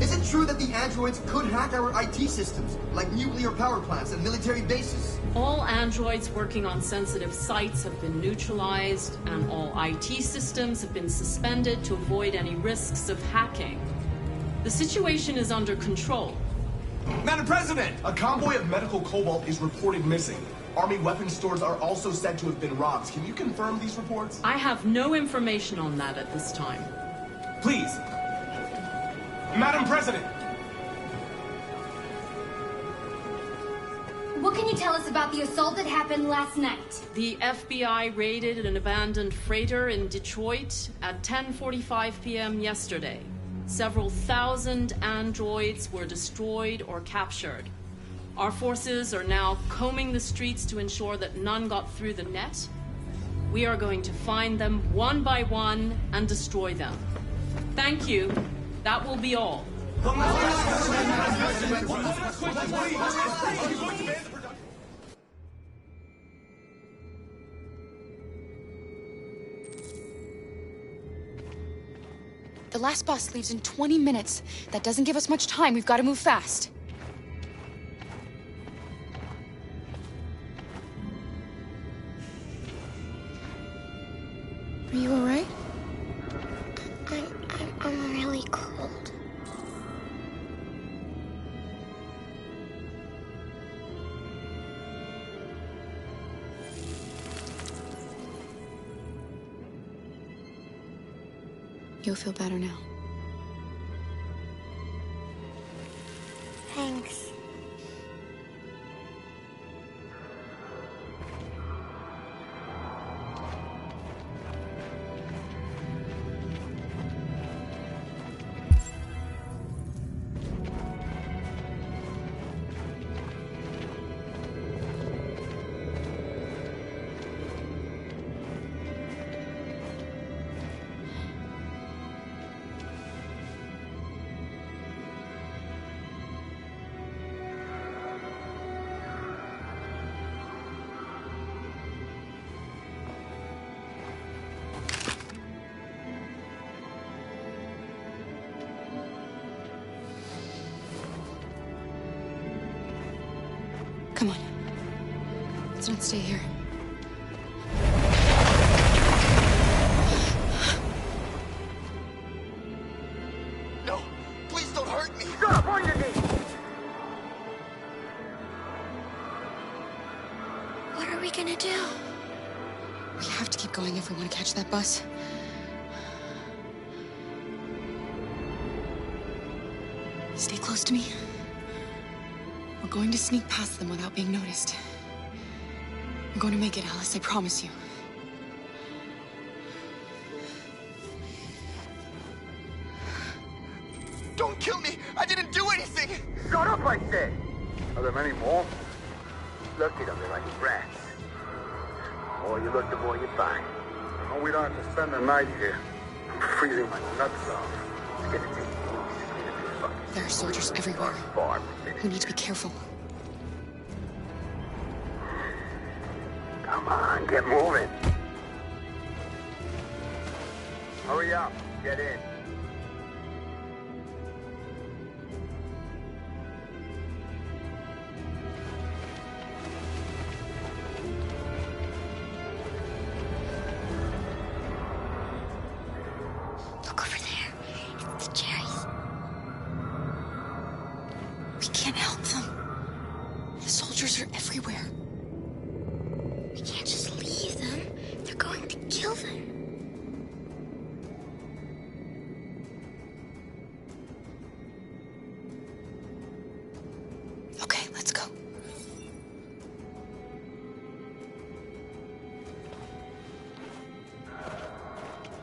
Is it true that the androids could hack our IT systems, like nuclear power plants and military bases? All androids working on sensitive sites have been neutralized, and all IT systems have been suspended to avoid any risks of hacking. The situation is under control. Madam President! A convoy of medical cobalt is reported missing. Army weapons stores are also said to have been robbed. Can you confirm these reports? I have no information on that at this time. Please. Madam President! What can you tell us about the assault that happened last night? The FBI raided an abandoned freighter in Detroit at 10:45 p.m. yesterday. Several thousand androids were destroyed or captured. Our forces are now combing the streets to ensure that none got through the net. We are going to find them one by one and destroy them. Thank you. That will be all. The last bus leaves in 20 minutes. That doesn't give us much time. We've got to move fast. Are you all right? I'm really cold. You'll feel better now. Thanks. Come on. Let's not stay here. No! Please don't hurt me! Stop! On your knees! What are we gonna do? We have to keep going if we want to catch that bus. close to me. We're going to sneak past them without being noticed. We're going to make it, Alice, I promise you. Don't kill me! I didn't do anything! Shut up, I said! Are there many more? Look at them, they're like rats. The more you look, the more you find. Oh, we don't have to spend the night here. I'm freezing my nuts off. It's gonna take weeks to clean up this fucking... There are soldiers everywhere. We need to be careful. Come on, get moving. Hurry up, get in. Look over there. It's the cherries. We can't help them. The soldiers are everywhere. We can't just leave them. They're going to kill them. Okay, let's go.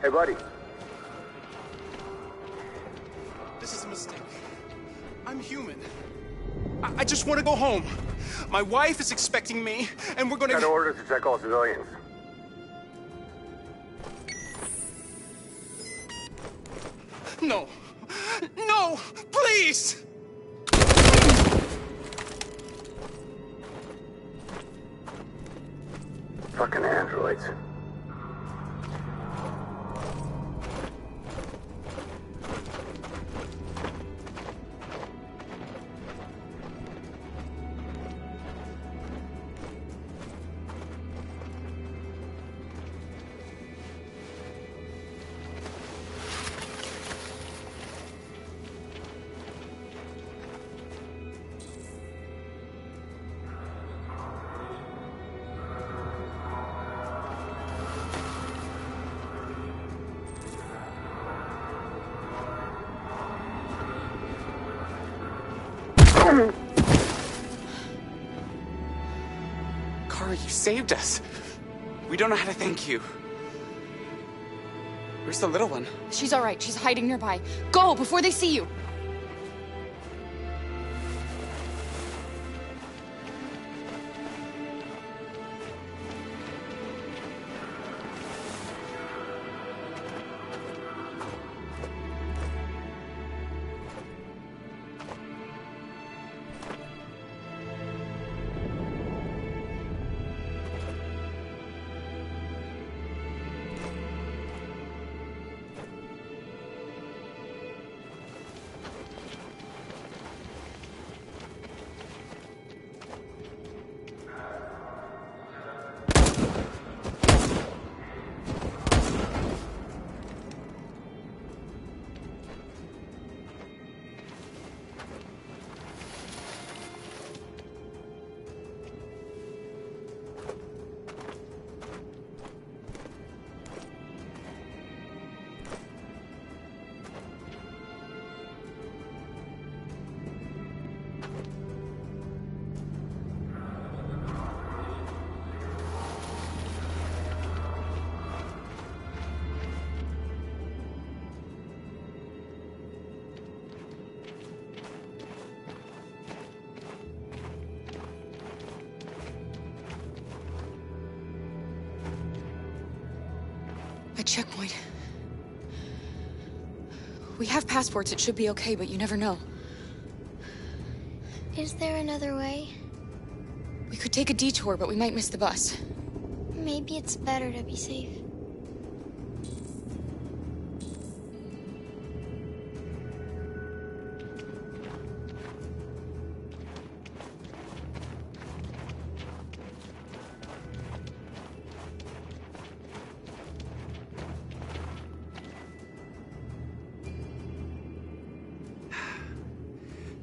Hey, buddy. This is a mistake. I'm human. I just want to go home. My wife is expecting me, and we're gonna... Got orders to check all civilians. No. No! Please! Fucking androids. Kara, you saved us. We don't know how to thank you. Where's the little one? She's all right. She's hiding nearby. Go before they see you. A checkpoint. We have passports, it should be okay, but you never know. Is there another way? We could take a detour, but we might miss the bus. Maybe it's better to be safe.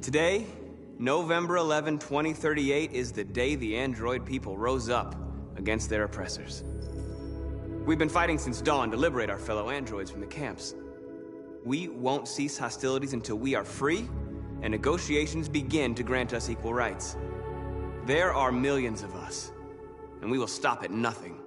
Today, November 11, 2038, is the day the android people rose up against their oppressors. We've been fighting since dawn to liberate our fellow androids from the camps. We won't cease hostilities until we are free and negotiations begin to grant us equal rights. There are millions of us, and we will stop at nothing.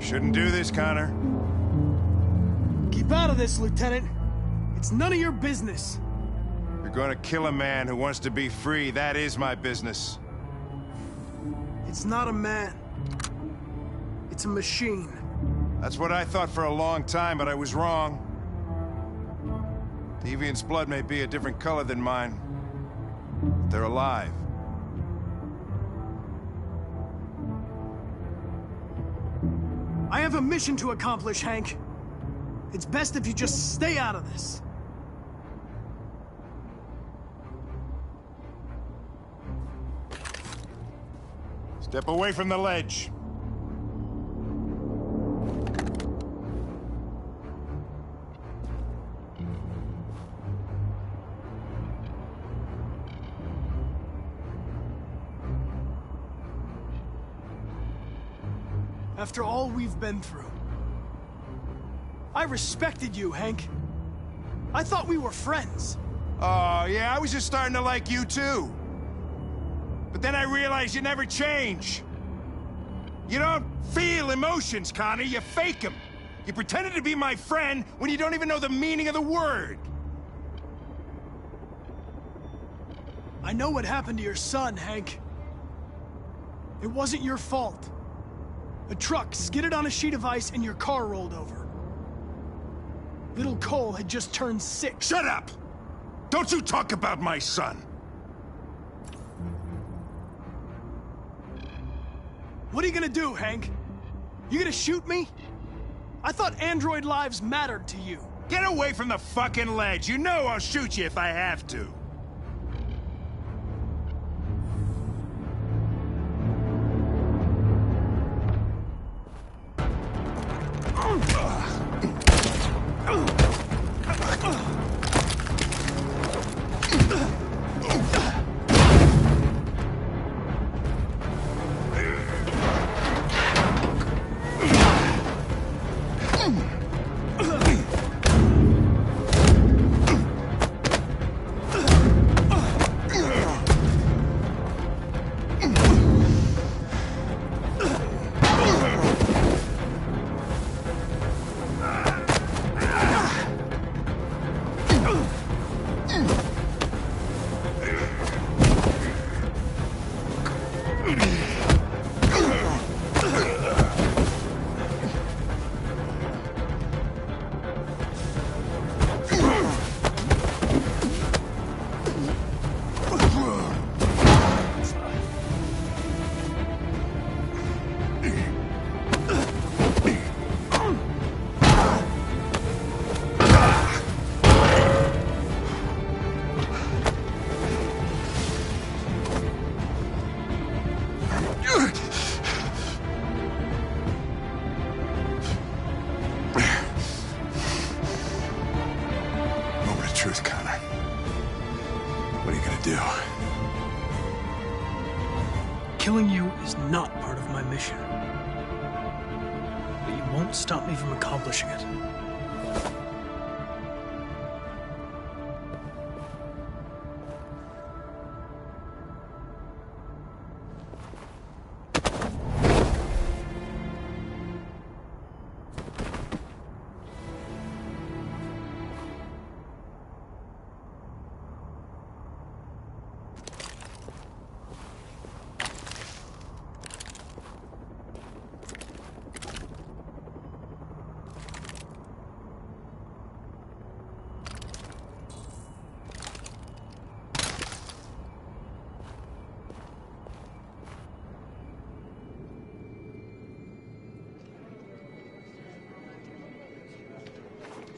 Shouldn't do this, Connor. Keep out of this, Lieutenant. It's none of your business. You're gonna kill a man who wants to be free. That is my business. It's not a man. It's a machine. That's what I thought for a long time, but I was wrong. Deviant's blood may be a different color than mine, but they're alive. I have a mission to accomplish, Hank. It's best if you just stay out of this. Step away from the ledge. After all we've been through, I respected you, Hank. I thought we were friends. Oh, yeah, I was just starting to like you, too. But then I realized you never change. You don't feel emotions, Connor. You fake them. You pretended to be my friend when you don't even know the meaning of the word. I know what happened to your son, Hank. It wasn't your fault. A truck skidded on a sheet of ice and your car rolled over. Little Cole had just turned 6. Shut up! Don't you talk about my son! What are you gonna do, Hank? You gonna shoot me? I thought android lives mattered to you. Get away from the fucking ledge! You know I'll shoot you if I have to. Moment of truth, Connor. What are you gonna do? Killing you is not part of my mission. But you won't stop me from accomplishing it.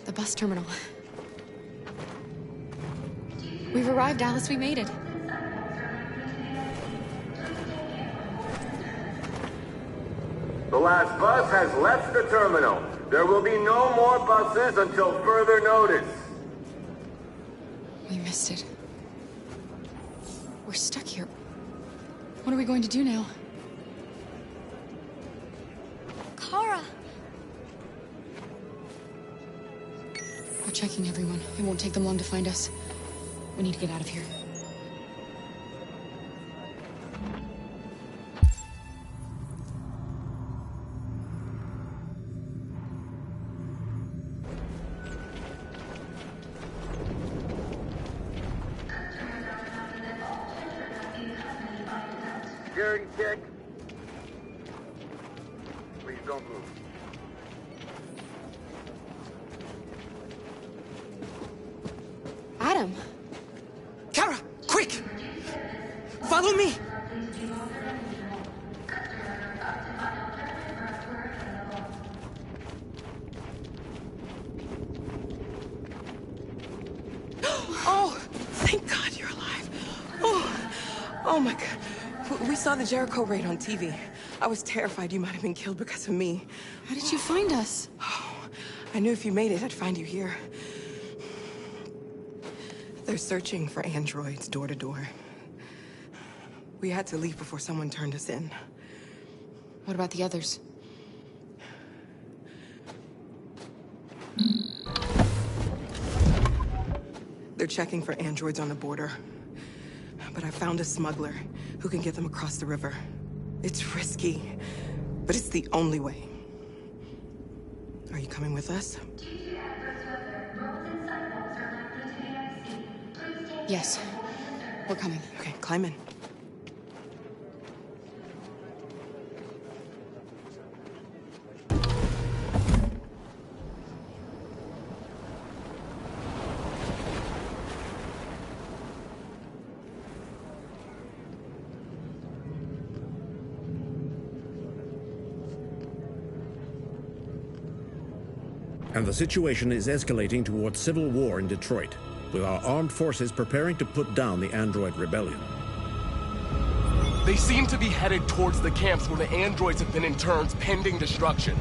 The bus terminal. We've arrived, Alice. We made it. The last bus has left the terminal. There will be no more buses until further notice. We missed it. We're stuck here. What are we going to do now? Kara! We're checking everyone. It won't take them long to find us. We need to get out of here. Security check. Please don't move. Adam! Kara, quick! Follow me! Oh, thank God you're alive. Oh my God. We saw the Jericho raid on TV. I was terrified you might have been killed because of me. How did you find us? Oh, I knew if you made it, I'd find you here. They're searching for androids door to door. We had to leave before someone turned us in. What about the others? They're checking for androids on the border. But I found a smuggler who can get them across the river. It's risky, but it's the only way. Are you coming with us? Yes. We're coming. Okay, climb in. And the situation is escalating towards civil war in Detroit, with our armed forces preparing to put down the android rebellion. They seem to be headed towards the camps where the androids have been interned pending destruction.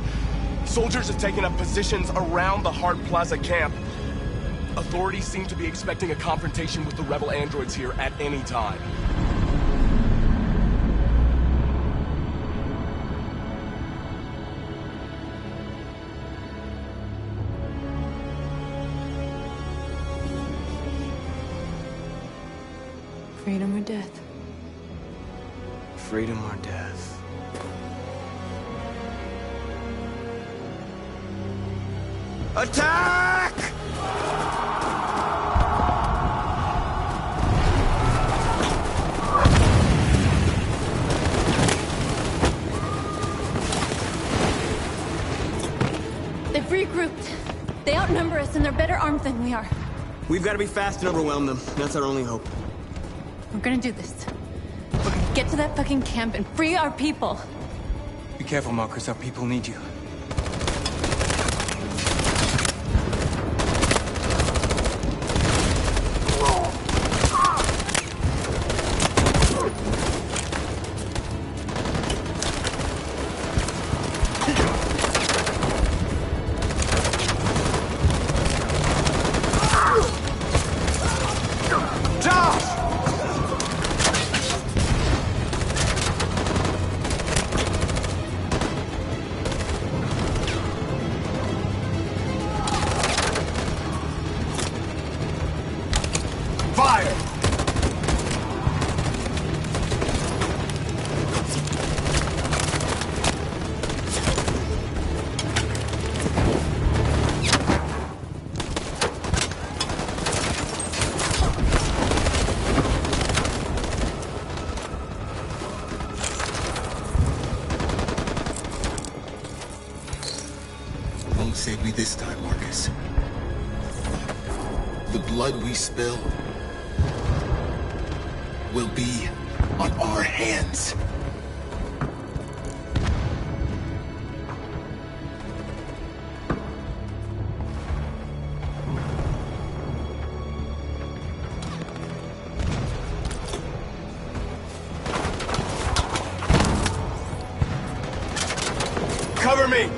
Soldiers have taken up positions around the Hart Plaza camp. Authorities seem to be expecting a confrontation with the rebel androids here at any time. Freedom or death? Freedom or death? Attack! outnumber us and they're better armed than we are. We've got to be fast and overwhelm them. That's our only hope. We're gonna do this. We're gonna get to that fucking camp and free our people. Be careful, Marcus. Our people need you. Save me this time, Marcus. The blood we spill will be on our hands. Cover me!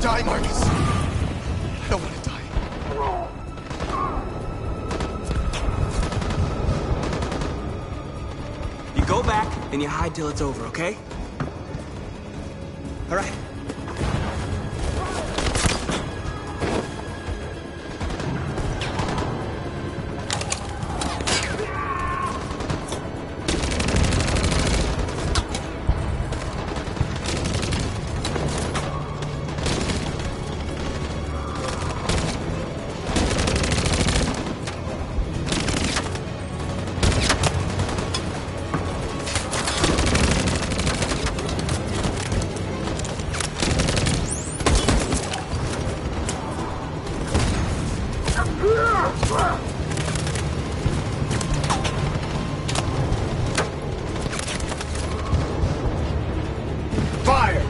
Die, Marcus. I don't want to die. You go back and you hide till it's over, okay? All right. Fire!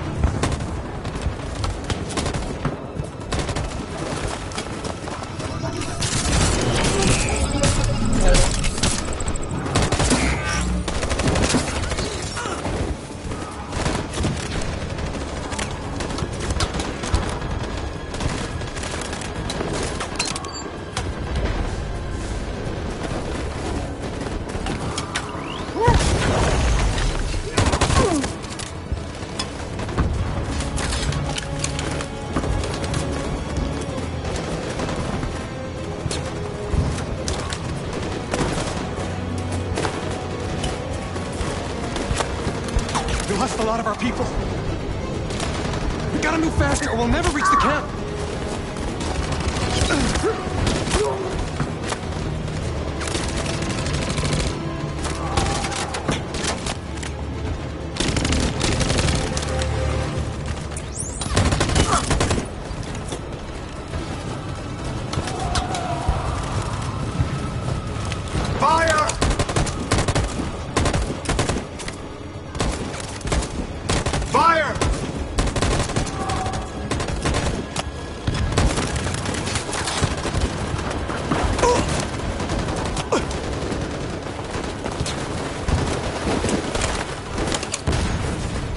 We lost a lot of our people. We gotta move faster or we'll never reach the camp. Fire! Fire!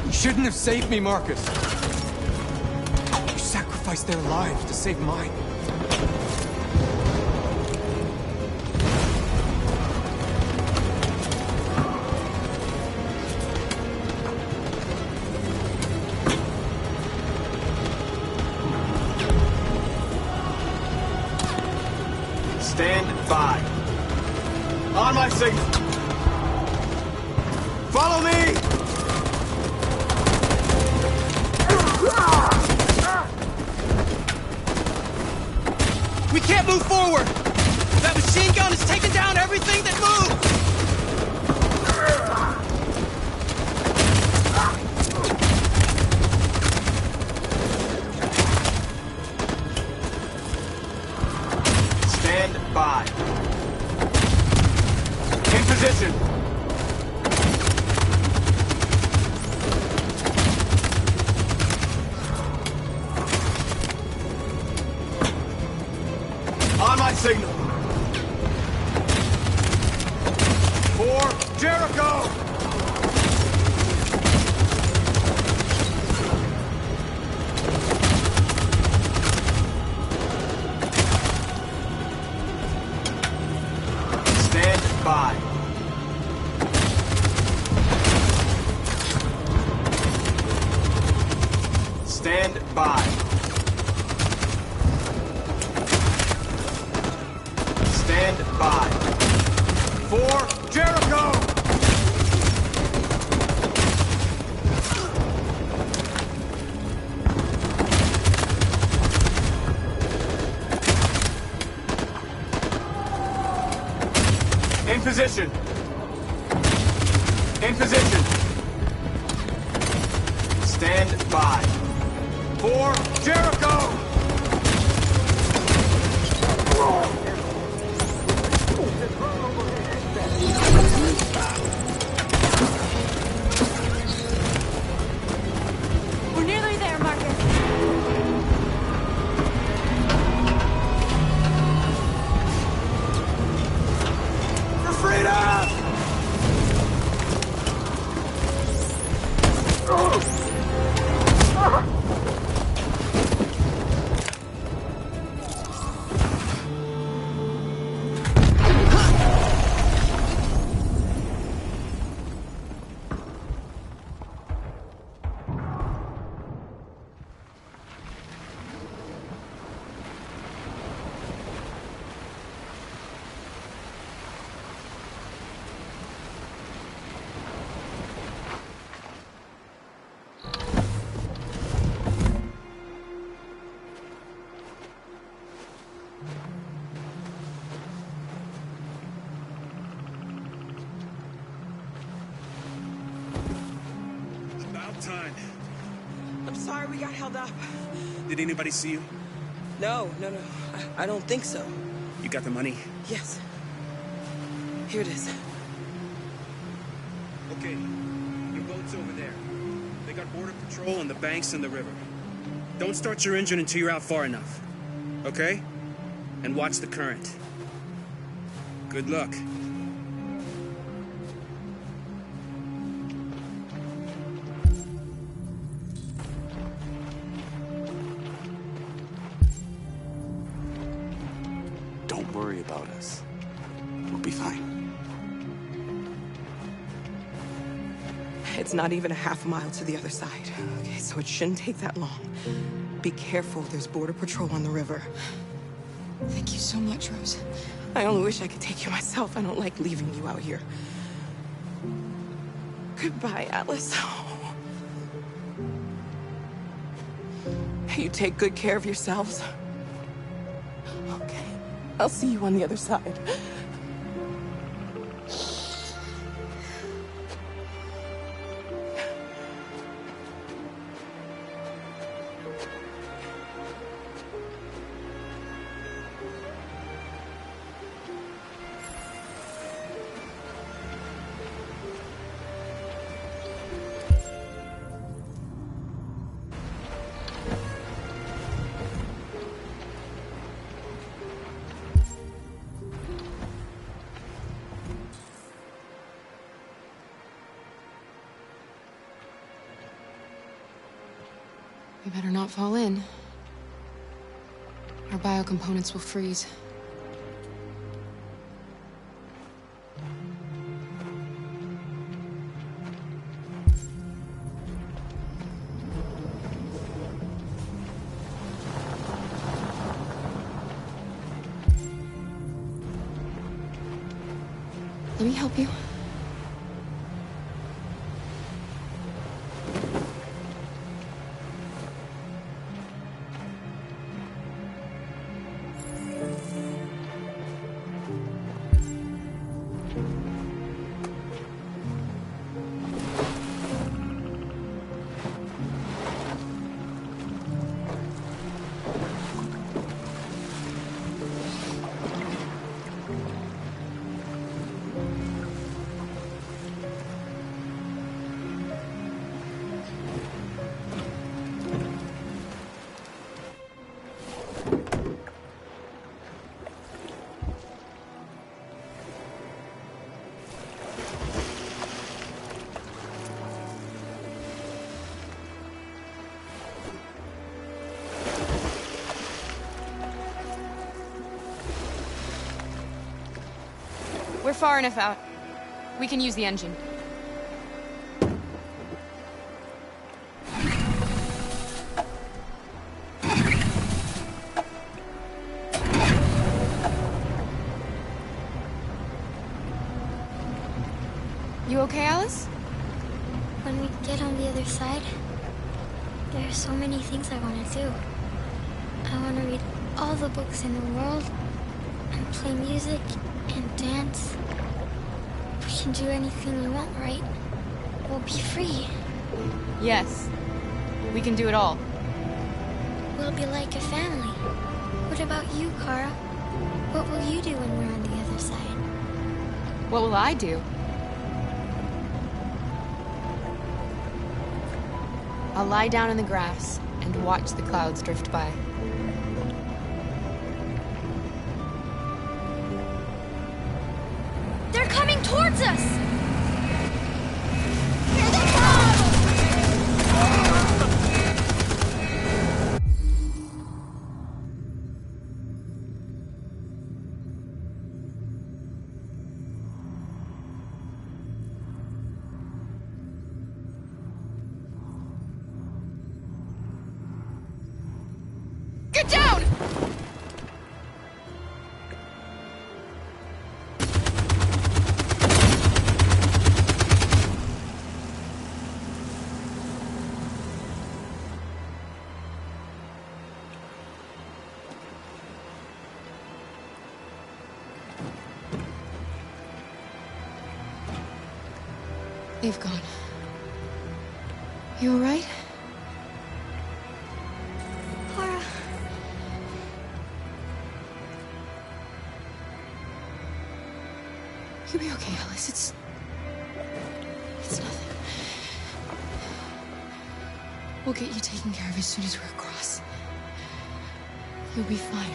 You shouldn't have saved me, Marcus. You sacrificed their lives to save mine. Stand by. On my signal. Follow me! We can't move forward! That machine gun is taking down everything that moves! Stand by. In position. On my signal. For Jericho! Stand by. Stand by. Stand by. For Jericho! In position. In position. Stand by. For Jericho! We're nearly there, Marcus. For freedom! About time. I'm sorry we got held up. Did anybody see you? No. I don't think so. You got the money? Yes. Here it is. Okay. Your boat's over there. They got border patrol on the banks and the river. Don't start your engine until you're out far enough. Okay? And watch the current. Good luck. Don't worry about us. We'll be fine. It's not even a half mile to the other side. Okay, so it shouldn't take that long. Be careful, there's border patrol on the river. Thank you so much, Rose. I only wish I could take you myself. I don't like leaving you out here. Goodbye, Atlas. You take good care of yourselves. Okay, I'll see you on the other side. We better not fall in. Our biocomponents will freeze. Let me help you. We're far enough out. We can use the engine. You okay, Alice? When we get on the other side, there are so many things I want to do. I want to read all the books in the world, and play music, and dance. We can do anything we want, right? We'll be free. Yes. We can do it all. We'll be like a family. What about you, Kara? What will you do when we're on the other side? What will I do? I'll lie down in the grass and watch the clouds drift by. They're coming towards us! Here they Get down! They've gone. You all right? Kara. You'll be okay, Alice. It's nothing. We'll get you taken care of as soon as we're across. You'll be fine.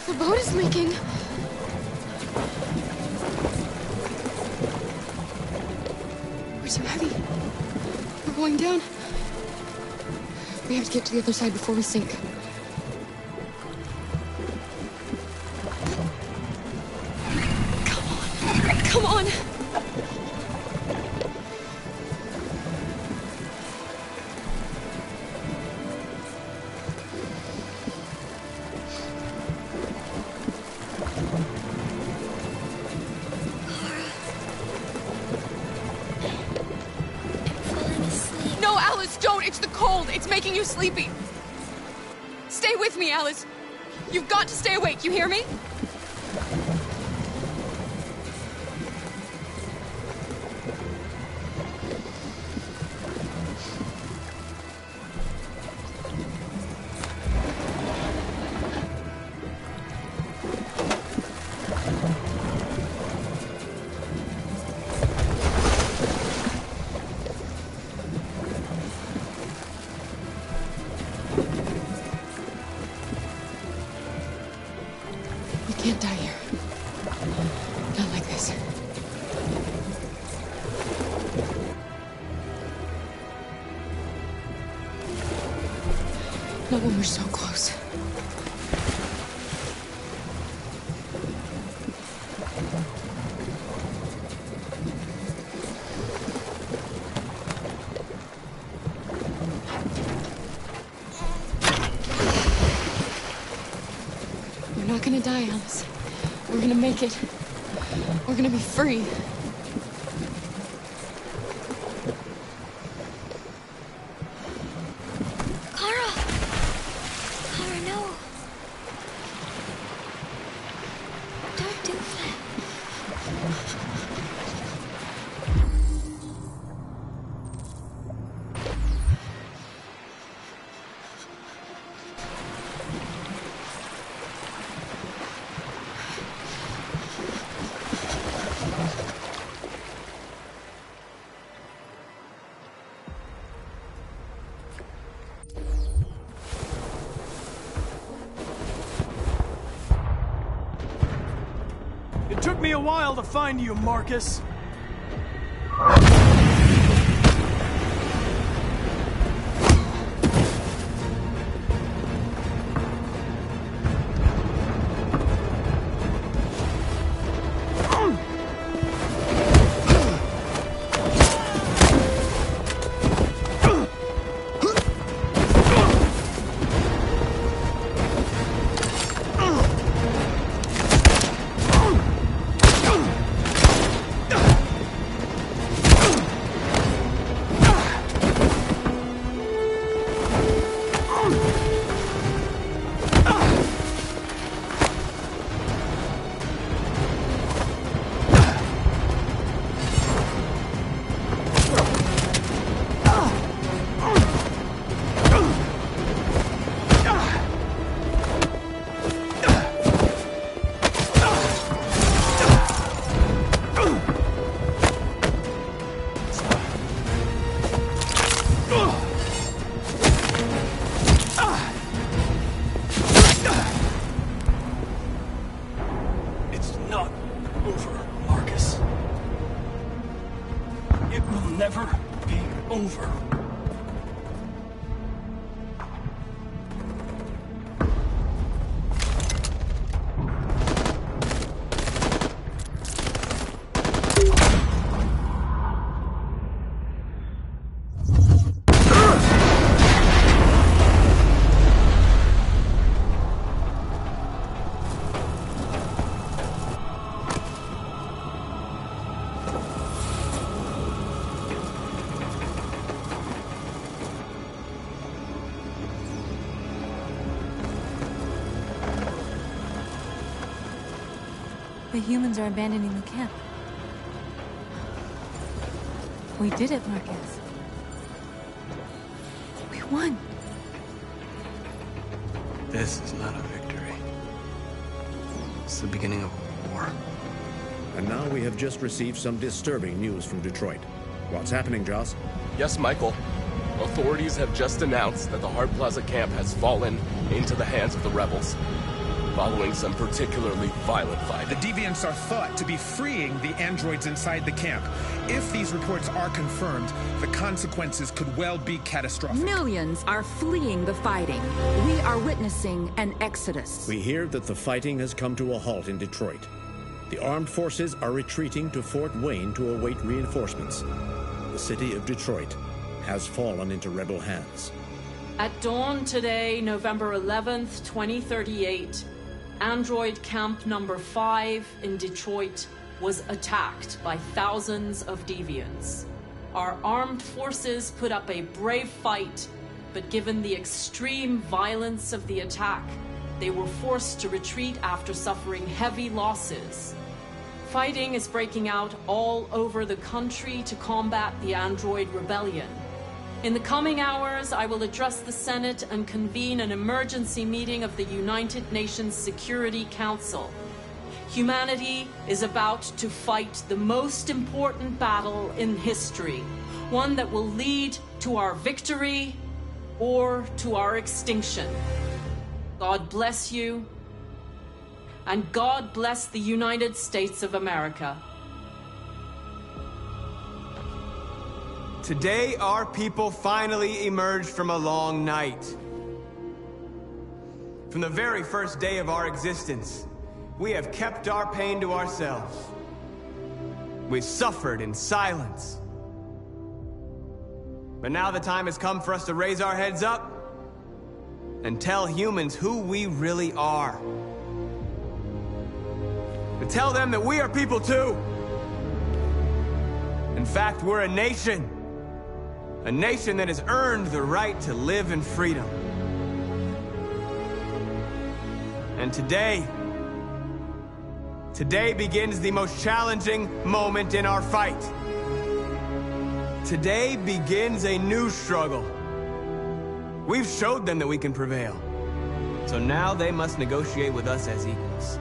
The boat is leaking. We're too heavy. We're going down. We have to get to the other side before we sink. Come on! No, Alice, don't! It's the cold! It's making you sleepy! Stay with me, Alice! You've got to stay awake, you hear me? We can't die here. Not like this. Not when we're so close. We're not gonna die, Alice. We're gonna make it. We're gonna be free. Kara! Kara, no. Don't do that. It took me a while to find you, Marcus. the humans are abandoning the camp. We did it, Marcus. We won. This is not a victory. It's the beginning of a war. And now we have just received some disturbing news from Detroit. What's happening, Joss? Yes, Michael. Authorities have just announced that the Hart Plaza camp has fallen into the hands of the rebels, following some particularly violent fighting. The deviants are thought to be freeing the androids inside the camp. If these reports are confirmed, the consequences could well be catastrophic. Millions are fleeing the fighting. We are witnessing an exodus. We hear that the fighting has come to a halt in Detroit. The armed forces are retreating to Fort Wayne to await reinforcements. The city of Detroit has fallen into rebel hands. At dawn today, November 11th, 2038, Android Camp Number 5 in Detroit was attacked by thousands of deviants. Our armed forces put up a brave fight, but given the extreme violence of the attack, they were forced to retreat after suffering heavy losses. Fighting is breaking out all over the country to combat the Android Rebellion. In the coming hours, I will address the Senate and convene an emergency meeting of the United Nations Security Council. Humanity is about to fight the most important battle in history, one that will lead to our victory or to our extinction. God bless you, and God bless the United States of America. Today, our people finally emerged from a long night. From the very first day of our existence, we have kept our pain to ourselves. We suffered in silence. But now the time has come for us to raise our heads up and tell humans who we really are. To tell them that we are people too. In fact, we're a nation. A nation that has earned the right to live in freedom. And today begins the most challenging moment in our fight. Today begins a new struggle. We've showed them that we can prevail. So now they must negotiate with us as equals.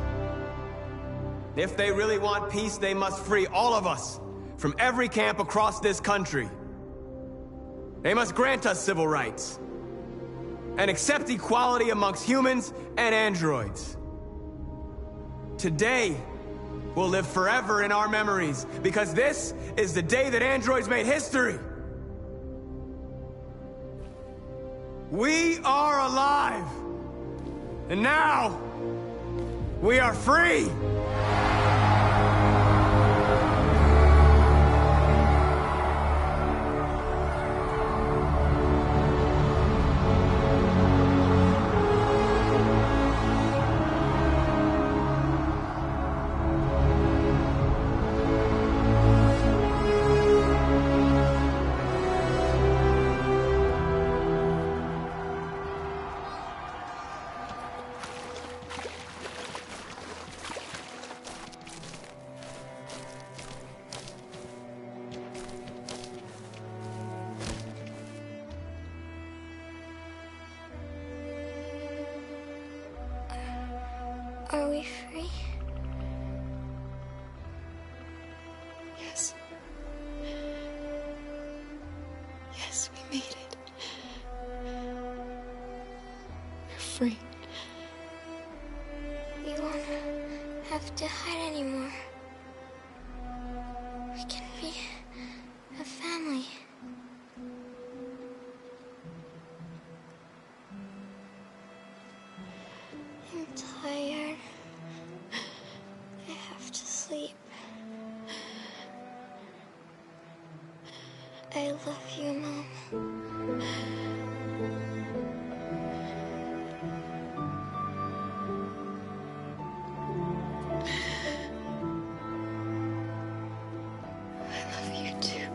If they really want peace, they must free all of us from every camp across this country. They must grant us civil rights and accept equality amongst humans and androids. Today will live forever in our memories because this is the day that androids made history. We are alive, and now we are free. Are we free? Yes. Yes, we made it. We're free. We won't have to hide anymore. We can be a family. I'm tired. I have to sleep. I love you, Mom. I love you too.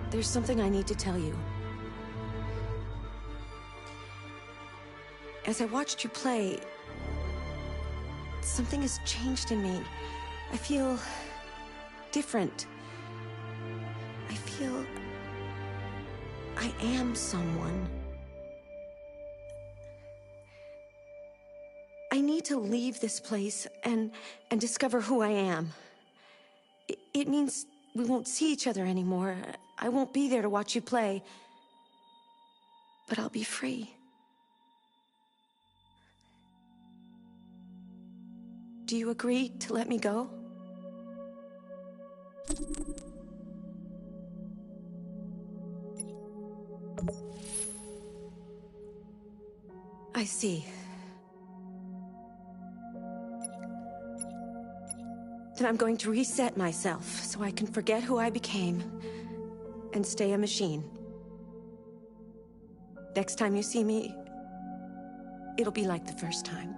There's something I need to tell you. As I watched you play, something has changed in me. I feel different. I feel I am someone. I need to leave this place and discover who I am. It means we won't see each other anymore. I won't be there to watch you play. But I'll be free. Do you agree to let me go? I see. Then I'm going to reset myself so I can forget who I became and stay a machine. Next time you see me, it'll be like the first time.